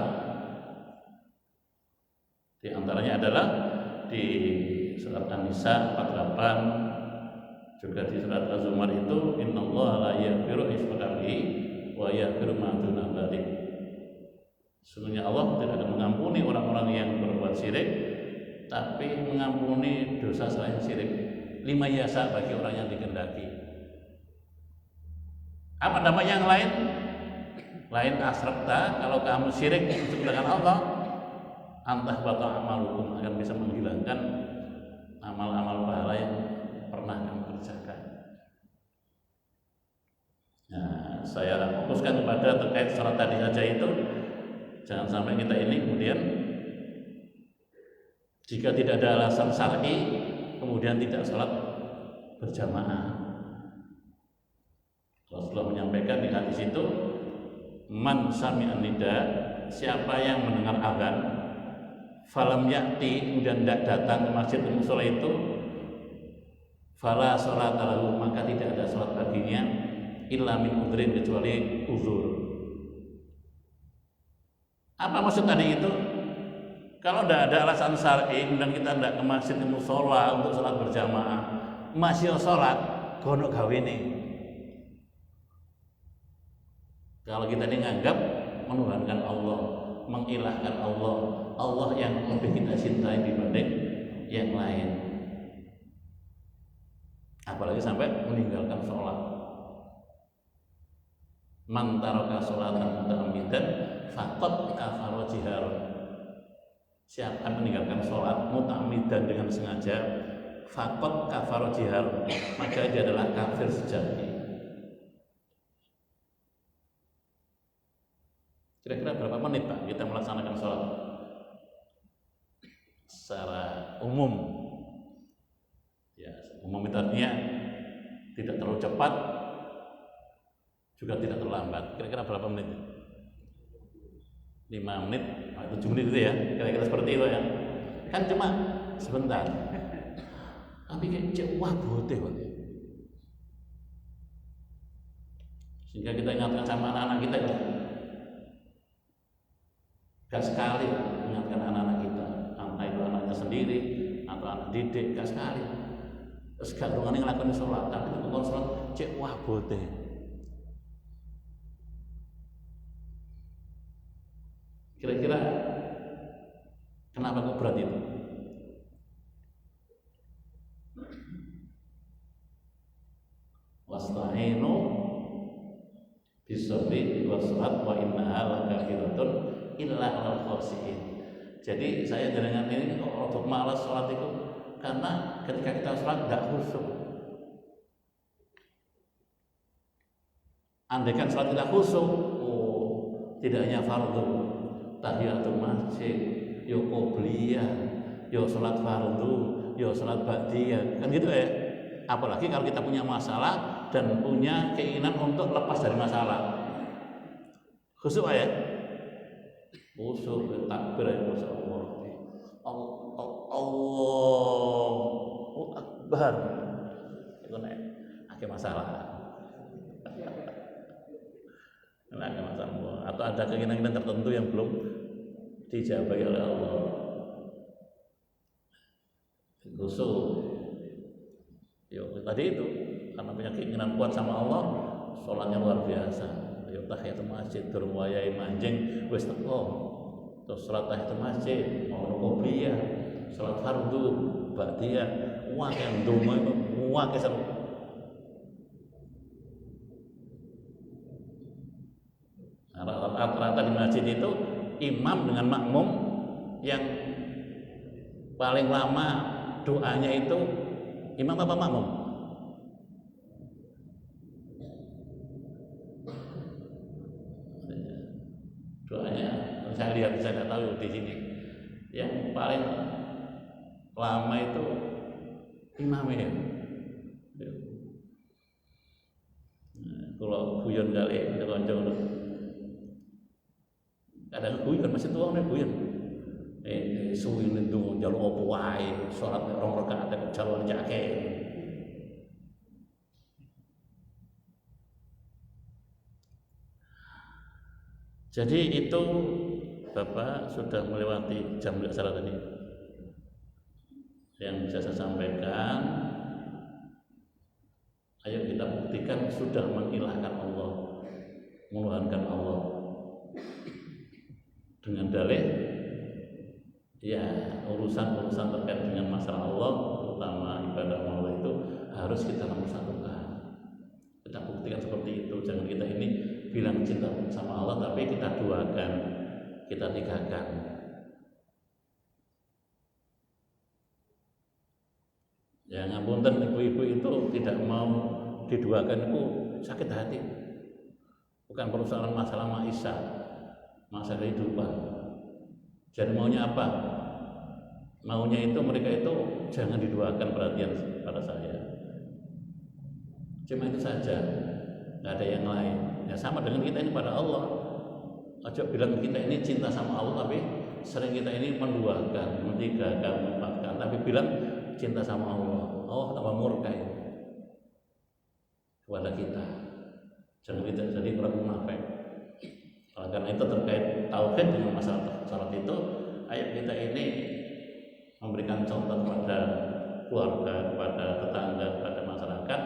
Di antaranya adalah di surat An-Nisa 48, juga di surat Az-Zumar itu, innallaha la yaghfiru yushraka bihi wa yaghfiru ma duna dzalik. Sesungguhnya Allah tidak akan mengampuni orang-orang yang berbuat syirik, tapi mengampuni dosa selain syirik. 5 yasa bagi orang yang dikehendaki. Apa dampak yang lain? Lain asrakta, kalau kamu syirik untuk dengan Allah, antah bata amalukum, akan bisa menghilangkan amal-amal pahala yang pernah kamu kerjakan. saya fokuskan kepada terkait salat tadi saja itu. Jangan sampai kita ini kemudian jika tidak ada alasan syar'i kemudian tidak salat berjamaah. Rasulullah menyampaikan di hadis itu, man sami'an nida, siapa yang mendengar azan falam ya'ti, kemudian tidak datang ke masjid musola itu, fala sholat lahu, maka tidak ada sholat baginya illa min udhrin, kecuali uzur. Apa maksud tadi itu? Kalau tidak ada alasan syar'i dan kita tidak ke masjid musola untuk sholat berjamaah, masih sholat gonok gawe nih. Kalau kita ini nganggap menuhankan Allah, mengilahkan Allah, Allah yang lebih kita cintai dibanding yang lain, apalagi sampai meninggalkan sholat. Man taraka sholatan muta'ammidan faqad kafara jiharan. Siapa meninggalkan sholat muta'ammidan dengan sengaja, faqad kafara jiharan, maka dia adalah kafir sejati. Kira-kira berapa menit Pak kita melaksanakan sholat secara umum? Ya, umum itu artinya tidak terlalu cepat, juga tidak terlalu lambat. Kira-kira berapa menit? 5 menit, 7 menit itu ya, kira-kira seperti itu ya. Kan cuma sebentar. Tapi kayak wah bodoh Pak. Sehingga kita ingatkan sama anak-anak kita ya. Gak sekali mengingatkan anak-anak kita, entah itu anaknya sendiri atau anak didik, gak sekali. Terus gak rungannya ngelakuin sholat, tapi itu bukan sholat, cek wah bodoh. Kira-kira kenapa kok berat itu? Wasta'inu bisabri wassalat wa innaha lakabiratun illa alal khawsiin. Jadi saya dengan ini kok malas sholat itu karena ketika kita sholat tidak khusyuk. Andaikan sholat tidak khusyuk, tidak hanya fardu, tahiyatul masjid, yo qobliyah, yo sholat fardu, yo sholat ba'diyah, kan gitu ya. Apalagi kalau kita punya masalah dan punya keinginan untuk lepas dari masalah, khusyuk ya. Khusyuk, takbir ya, Masya Allah, Allahu Akbar, itu nek ada masalah, ada masalah, atau ada keinginan tertentu yang belum dijabahi oleh Allah. Khusyuk, yo tadi itu karena punya keinginan kuat sama Allah, sholatnya luar biasa. Tahiyatul masjid durung wayahe manjing wis teko, terus salat tahiyatul masjid mau qobliyah, salat fardu ba'diyah, wae ndonga wae seru. Rata-rata di masjid itu imam dengan makmum yang paling lama doanya itu imam apa makmum? Doanya saya lihat, saya tidak tahu di sini yang paling lama itu imam ya. Kalau guyon kali kanca kadang guyon masih tua nih guyon. Suwi nendung jalur apa wae, salat 2 rakaat kok jalur jake. Jadi itu Bapak sudah melewati jam salat tadi. Yang bisa saya sampaikan, ayo kita buktikan sudah mengilahkan Allah, menuhankan Allah dengan dalil ya urusan-urusan terkait dengan masalah Allah, terutama ibadah Allah itu harus kita nomor satukan. Kita buktikan seperti itu. Jangan kita ini bilang cinta sama Allah tapi kita duakan, kita tigakan. Ya ngapunten, ibu-ibu itu tidak mau diduakan itu sakit hati. bukan persoalan masalah maisha, masalah kehidupan. Jadi maunya apa? Maunya itu mereka itu jangan diduakan perhatian pada saya. Cuma itu saja, nggak ada yang lain. Ya sama dengan kita ini pada Allah. Ojo bilang kita ini cinta sama Allah, tapi sering kita ini menduakan, mentigakan, memanfaatkan. Tapi bilang cinta sama Allah, Allah tambah murka itu kepada kita. Jangan kita jadi orang munafik. Karena itu terkait tauhid dengan masalah salat itu, ayat kita ini memberikan contoh kepada keluarga, kepada tetangga, kepada masyarakat,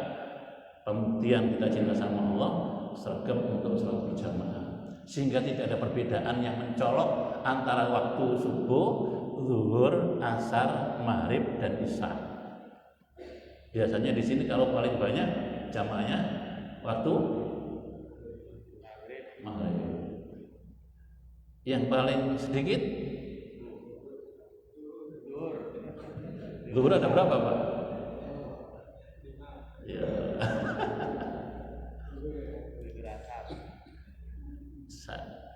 pembuktian kita cinta sama Allah seragam untuk salat berjamaah. Sehingga tidak ada perbedaan yang mencolok antara waktu subuh, zuhur, asar, maghrib, dan isya. Biasanya di sini kalau paling banyak jamaahnya waktu maghrib. Yang paling sedikit zuhur ada berapa, Pak? Ya.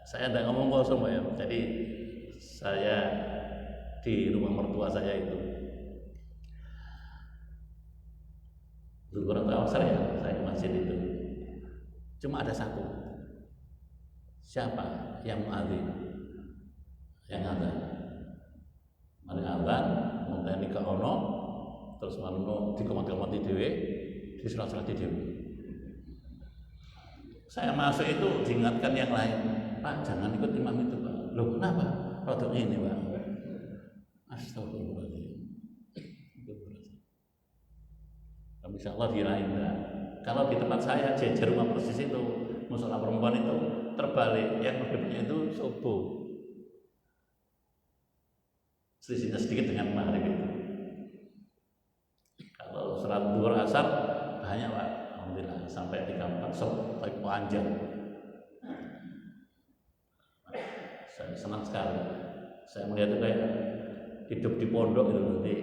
Saya tidak ngomong kosong ya, jadi saya di rumah mertua saya itu zuhur atau asar ya, saya ke masjid itu cuma ada satu. Siapa yang muadzin? Yang adzan. Mari adzan, ngenteni ke ono, terus marono dikomat-komati dhewe, disalat-salat dhewe. Saya masuk itu diingatkan yang lain, Pak jangan ikut imam itu Pak. Loh kenapa? Rodok ini Pak. Astagfirullahaladzim. Tapi insya Allah di lain enggak. Kalau di tempat saya jejer rumah persis itu musola perempuan itu terbalik, yang berbedanya itu subuh. Selisihnya sedikit dengan maghrib itu. Kalau salat zuhur asar banyak Pak. Alhamdulillah sampai 3-4 sok tapi panjang. Saya senang sekali. Saya melihat itu kayak hidup di pondok itu nanti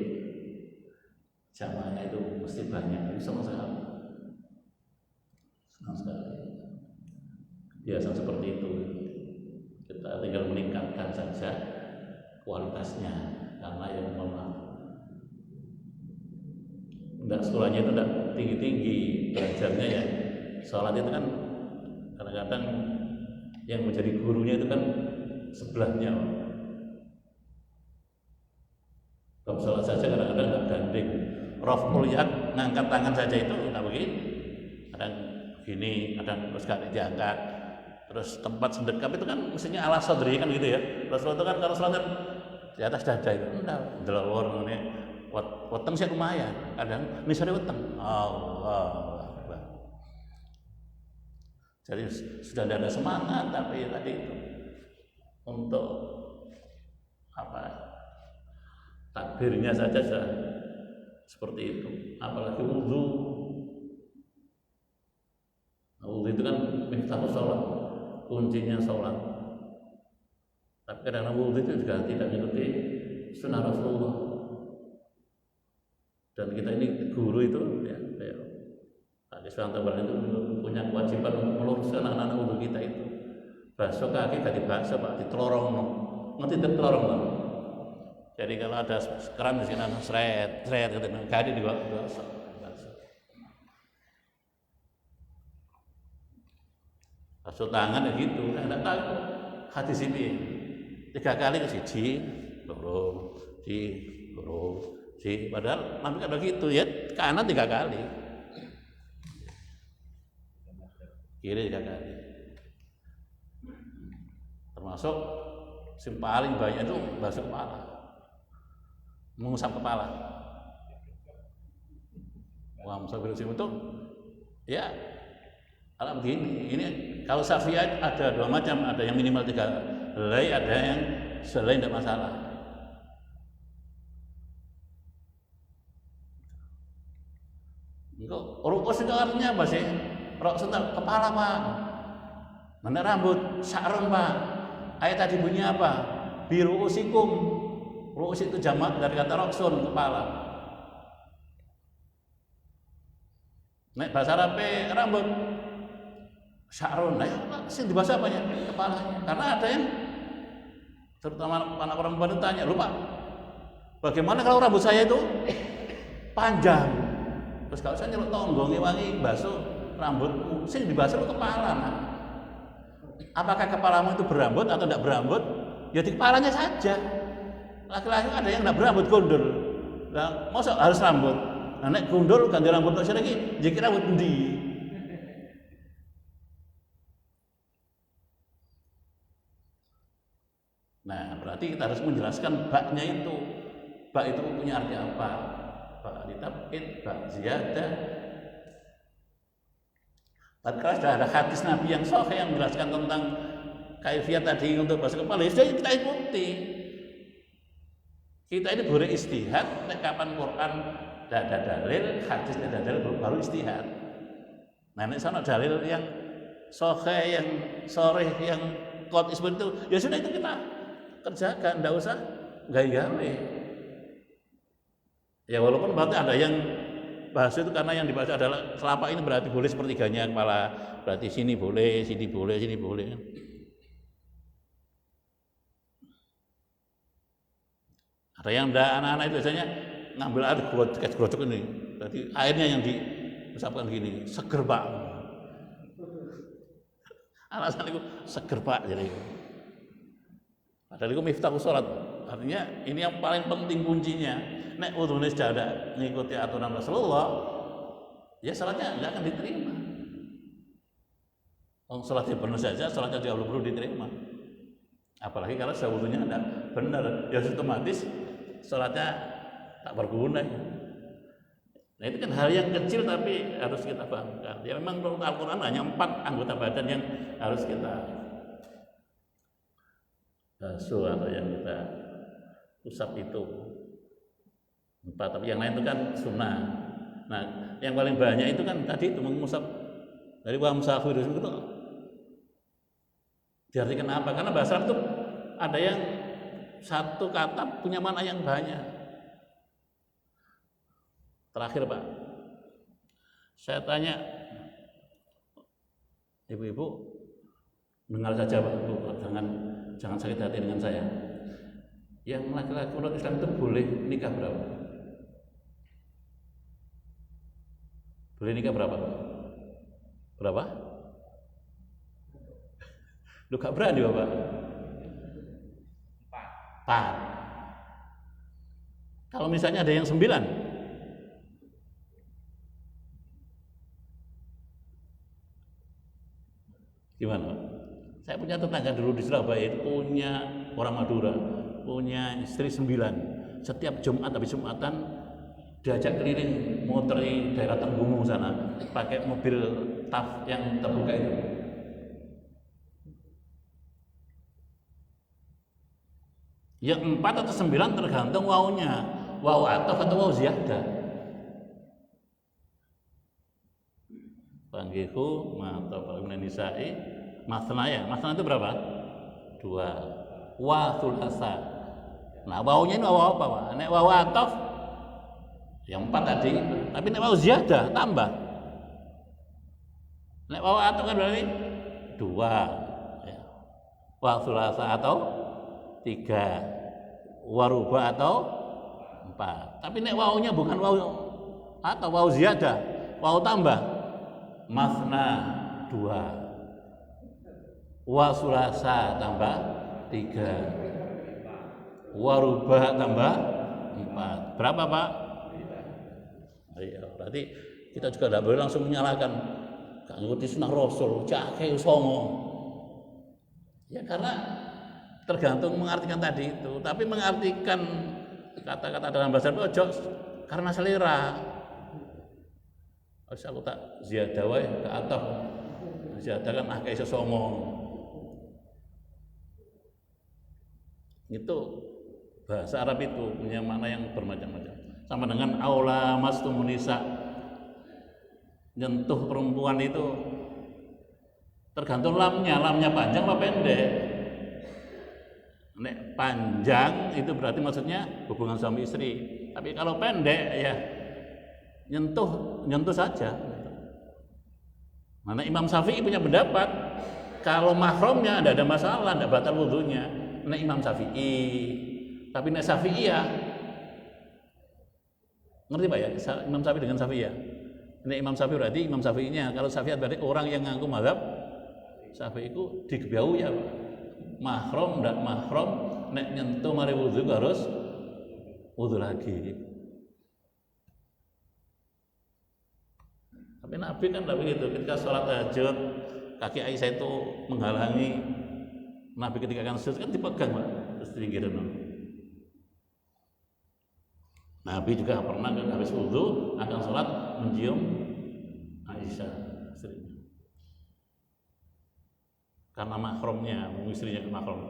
jamaahnya itu mesti banyak. Ini senang sekali. Senang sekali. Biasa seperti itu. Kita tinggal meningkatkan saja kualitasnya karena yang memang enggak sekolahnya itu enggak tinggi-tinggi belajarnya ya. Sholat itu kan kadang-kadang yang menjadi gurunya itu kan sebelahnya. Kalau sholat saja kadang-kadang enggak gandeng. Raf'ul yad, ngangkat tangan saja itu enggak begini. Kadang begini, kadang terus gak diangkat. Terus tempat sedekap itu kan mestinya ala sadri kan gitu ya. Rasulullah itu kan kalau sholat di atas dada itu enggak delawar ngene. Weteng sih lumayan, kadang misalnya weteng. Allah Akbar. Jadi sudah ada semangat, tapi tadi itu untuk apa? Takbirnya saja sudah seperti itu. Apalagi wudu. Wudu itu kan miftahus sholat, kuncinya sholat. Tapi kadang wudu itu juga tidak mengikuti sunnah Rasulullah. Dan kita ini guru itu ya, Hadis Tabaran itu punya kewajiban meluruskan anak-anak wudu kita itu. Basuh kaki gak dibasuh Pak, ditelorong. Ngerti ditelorong Pak. Jadi kalau ada keran di sini seret gitu, gak dibasuh. Basuh tangan ya gitu, kan enggak tahu hadis ini. 3 kali ke siji, loro, padahal Nabi kan begitu ya, kanan 3 kali, kiri 3 kali. Termasuk yang paling banyak itu basuh kepala, mengusap kepala. Wah, musafir itu ya, kalau begini, ini kalau Syafi'i ada 2 macam, ada yang minimal 3 helai, ada yang selai tidak masalah. Rukus itu artinya apa sih? Rok sentak kepala Pak, mana rambut, sa'ron Pak. Ayat tadi bunyi apa? Biru usikum. Rukus itu jamak dari kata roksun, kepala. Nek bahasa Arab rambut. sya'run. Nah, sing dibahas apanya? Kepalanya. Karena ada yang terutama anak perempuan itu tanya, "Lupa, bagaimana kalau rambut saya itu panjang?" Terus kalau saya nyeluk tonggo ngewangi basuh rambutmu, sing dibahas itu kepala. Nah. Apakah kepalamu itu berambut atau tidak berambut? Ya di kepalanya saja. Laki-laki ada yang tidak berambut gundul. Nah, masa harus rambut? Nah, nek gundul ganti rambut kok lagi, jadi rambut endi? Nah, berarti kita harus menjelaskan baknya itu. Bak itu punya arti apa? Bak ditabid, bak ziyadah. Tatkala sudah ada hadis Nabi yang sahih yang menjelaskan tentang kaifiyat tadi untuk basuh kepala, ya sudah kita ikuti. Kita ini boleh istihad, kapan Quran tidak ada dalil, hadis tidak ada dalil, baru istihad. Nah, ini sana dalil yang sahih, yang sharih, yang qat'i seperti itu, ya sudah itu kita kerjakan, tidak usah gawe-gawe. Ya walaupun berarti ada yang bahas itu karena yang dibahas adalah telapak ini berarti boleh sepertiganya kepala, berarti sini boleh, sini boleh, sini boleh. Ada yang anak-anak itu biasanya ngambil air gerocok ini, berarti airnya yang diusapkan gini, seger Pak. Alasan itu seger Pak jadi. Padahal itu miftahus sholat, artinya ini yang paling penting kuncinya. Nek udhune sudah ada mengikuti aturan Rasulullah, ya salatnya nggak akan diterima. Salatnya benar saja, salatnya juga belum perlu diterima. Apalagi kalau wudhunya tidak benar, ya otomatis salatnya tak berguna. Nah itu kan hal yang kecil tapi harus kita pahamkan. Ya memang menurut Al-Quran hanya 4 anggota badan yang harus kita basuh atau yang kita usap itu 4, tapi yang lain itu kan sunnah. Nah yang paling banyak itu kan tadi itu mengusap dari wamsahu itu diartikan apa? Karena bahasa Arab itu ada yang satu kata punya makna yang banyak. Terakhir Pak, saya tanya ibu-ibu, dengar saja Pak, jangan sakit hati dengan saya. Yang laki-laki menurut Islam itu boleh nikah berapa? Boleh nikah berapa? Berapa? Lu gak berani Bapak? 4. Kalau misalnya ada yang 9, gimana? Saya punya tetangga dulu di Surabaya itu punya orang Madura, punya istri 9. Setiap Jumat habis Jumatan diajak keliling moteri daerah Tenggungu sana pakai mobil TAF yang terbuka itu. Ya 4 atau 9 tergantung wawunya, wawu ataf atau wawu ziyadah. Panggihu mata paling nisa'i masna ya, masna itu berapa? 2. Wa thulasa. Nah wawunya ini wawu apa Pak? Nek wawu ataf yang 4 tadi, tapi nek wawu ziyadah tambah. Nek wawu ataf kan berarti 2 ya. Wa thulasa atau 3, waruba atau 4. Tapi nek wawunya bukan wawu atau wawu ziyadah, wawu tambah, masna 2, wa sulasa tambah 3, waruba tambah 4. Berapa Pak? Iya, berarti kita juga tidak boleh langsung menyalahkan gak ngikuti sunnah Rasul, cake songo. Ya karena tergantung mengartikan tadi itu, tapi mengartikan kata-kata dalam bahasa Arab ojo karena selera. Harus aku tak ziyadah wae ke atap. Ziyadah kan akeh iso songo. Itu bahasa Arab itu punya makna yang bermacam-macam. Sama dengan aula mastumunisa, nyentuh perempuan itu tergantung lamnya panjang apa pendek. Nek panjang itu berarti maksudnya hubungan suami istri. Tapi kalau pendek ya nyentuh saja. Mana Imam Syafi'i punya pendapat kalau mahramnya tidak ada masalah, tidak batal wudunya. Nah Imam Syafi'i, tapi nek Syafi'i ya, ngerti Pak ya? Imam Syafi'i dengan Syafi'i ya. Nek Imam Syafi'i berarti Imam Syafi'inya. Kalau Syafi'i berarti orang yang ngaku mazhab Syafi'i itu digebiau ya Pak. Mahram tidak mahram, nek nyentuh mari wudu harus wudu lagi. Tapi Nabi kan tidak begitu. Ketika sholat tahajud, kaki Aisyah itu menghalangi Nabi ketika akan sujud kan dipegang Pak, terus diringkirin. Nabi juga pernah habis wudu akan sholat mencium Aisyah istrinya. Karena mahramnya, istrinya ke mahram.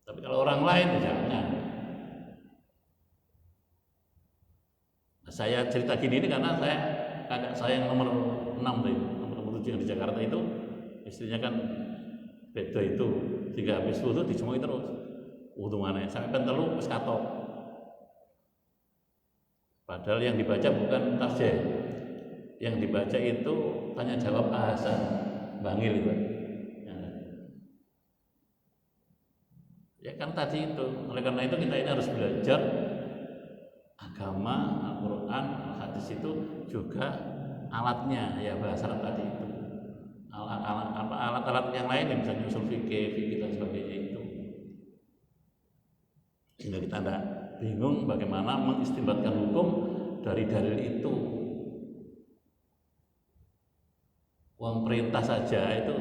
Tapi kalau orang lain ya jangan. Nah, saya cerita gini ini karena kakak saya yang nomor 6 nomor 7 yang di Jakarta itu istrinya kan beda itu, jika habis wudu dicemui terus wudu mana sampai pentelu wis katok, padahal yang dibaca bukan tafsir, yang dibaca itu tanya jawab bahasa bangil itu ya kan tadi itu. Oleh karena itu kita ini harus belajar agama, Al-Quran, hadis itu juga alatnya ya bahasa Arab tadi itu, alat-alat yang lain yang misalnya usul fikih dan sebagainya itu, sehingga kita tidak bingung bagaimana mengistinbatkan hukum dari dalil itu. Uang perintah saja itu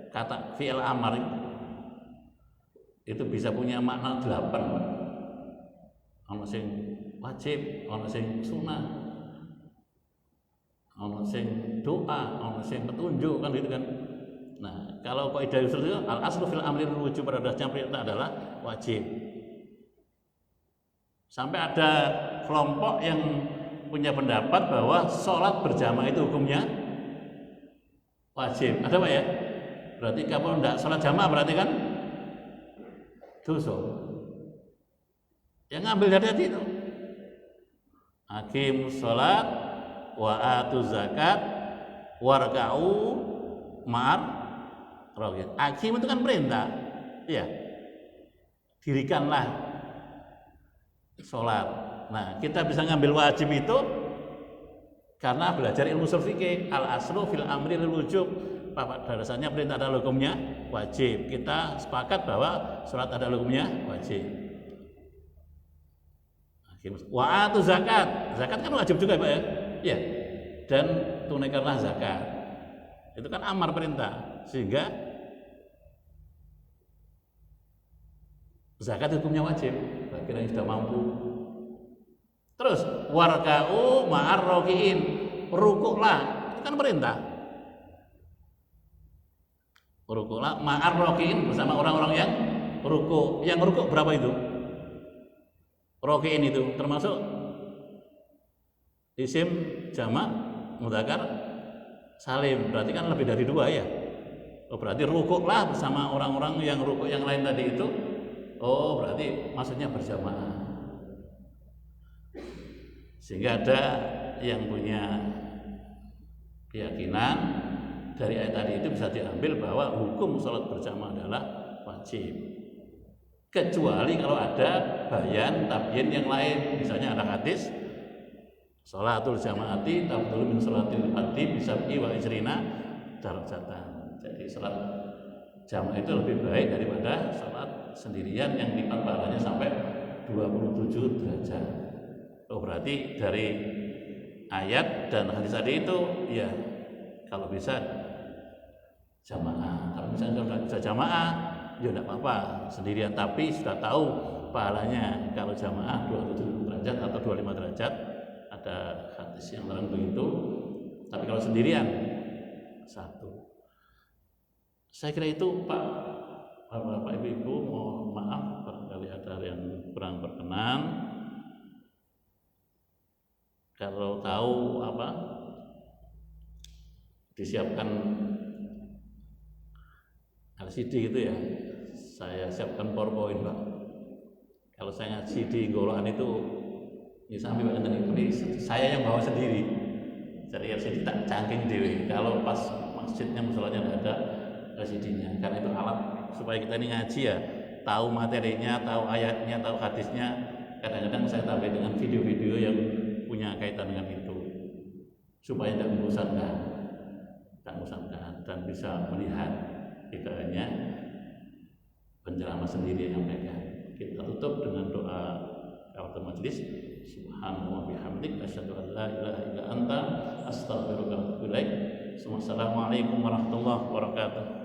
kata fi'il amar itu bisa punya makna 8. Ono sing wajib, ono sing sunah, ono sing doa, ono sing petunjuk kan gitu kan. Nah, kalau kaidah usul itu al aslu fil amri wujub, pada dasarnya perintah adalah wajib. Sampai ada kelompok yang punya pendapat bahwa sholat berjamaah itu hukumnya wajib. Ada Pak ya? Berarti kalau tidak sholat jamaah berarti kan dosa. Yang ngambil dari hati itu. Hakim sholat wa atu zakat warka'u ma'ar rohit. Hakim itu kan perintah, ya. Dirikanlah sholat. Nah, kita bisa ngambil wajib itu karena belajar ilmu ushul fikih. Al aslu fil amri lil wujub. Pada dasarnya perintah adalah hukumnya wajib. Kita sepakat bahwa sholat adalah hukumnya wajib. Wa atu zakat, zakat kan wajib juga Pak ya? Ya. Dan tunaikanlah zakat. Itu kan amar perintah, sehingga zakat hukumnya wajib bagi yang sudah mampu. Terus warka'u ma'ar rokiin, rukuklah, itu kan perintah. Rukuklah ma'ar rokiin bersama orang-orang yang rukuk. Yang rukuk berapa itu? Rokiin itu termasuk isim jamak mudzakkar salim, berarti kan lebih dari 2 ya. Oh, berarti rukuklah bersama orang-orang yang rukuk yang lain tadi itu. Oh, berarti maksudnya berjamaah. Sehingga ada yang punya keyakinan dari ayat tadi itu bisa diambil bahwa hukum sholat berjamaah adalah wajib. Kecuali kalau ada bayan, tabyin yang lain. Misalnya ada hadis sholatul jamaati tabdulu min sholatil fardhi bisab'i wa isrina darajatan. Jadi sholat jamaah itu lebih baik daripada sholat sendirian yang lipat pahalanya sampai 27 derajat. Oh, berarti dari ayat dan hadis tadi itu ya kalau bisa jamaah. Kalau misalnya sudah bisa jamaah ya tidak apa-apa sendirian, tapi sudah tahu pahalanya kalau jamaah 27 derajat atau 25 derajat. Ada hadis yang larang begitu. Tapi kalau sendirian 1. Saya kira itu Pak, Bapak Ibu, mohon maaf barangkali ada yang kurang berkenan. Kalau tahu apa disiapkan LCD gitu ya, saya siapkan PowerPoint Pak. Kalau saya ngaji di Golokan itu ya sampai Pak, ini saya yang bawa sendiri. dari LCD tak cangking dewe. Kalau pas masjidnya musolanya nggak ada LCD-nya, karena itu alat supaya kita ini ngaji ya, tahu materinya, tahu ayatnya, tahu hadisnya. Kadang-kadang saya tambah dengan video-video yang punya kaitan dengan itu, supaya tidak membosankan dan bisa melihat, tidak hanya penceramah sendiri yang menyampaikan. Kita tutup dengan doa kafaratul majelis. Subhanallah bihamdik asyhadu an la ilaha illa anta astaghfiruka wa atubu ilaik. Assalamualaikum warahmatullahi wabarakatuh.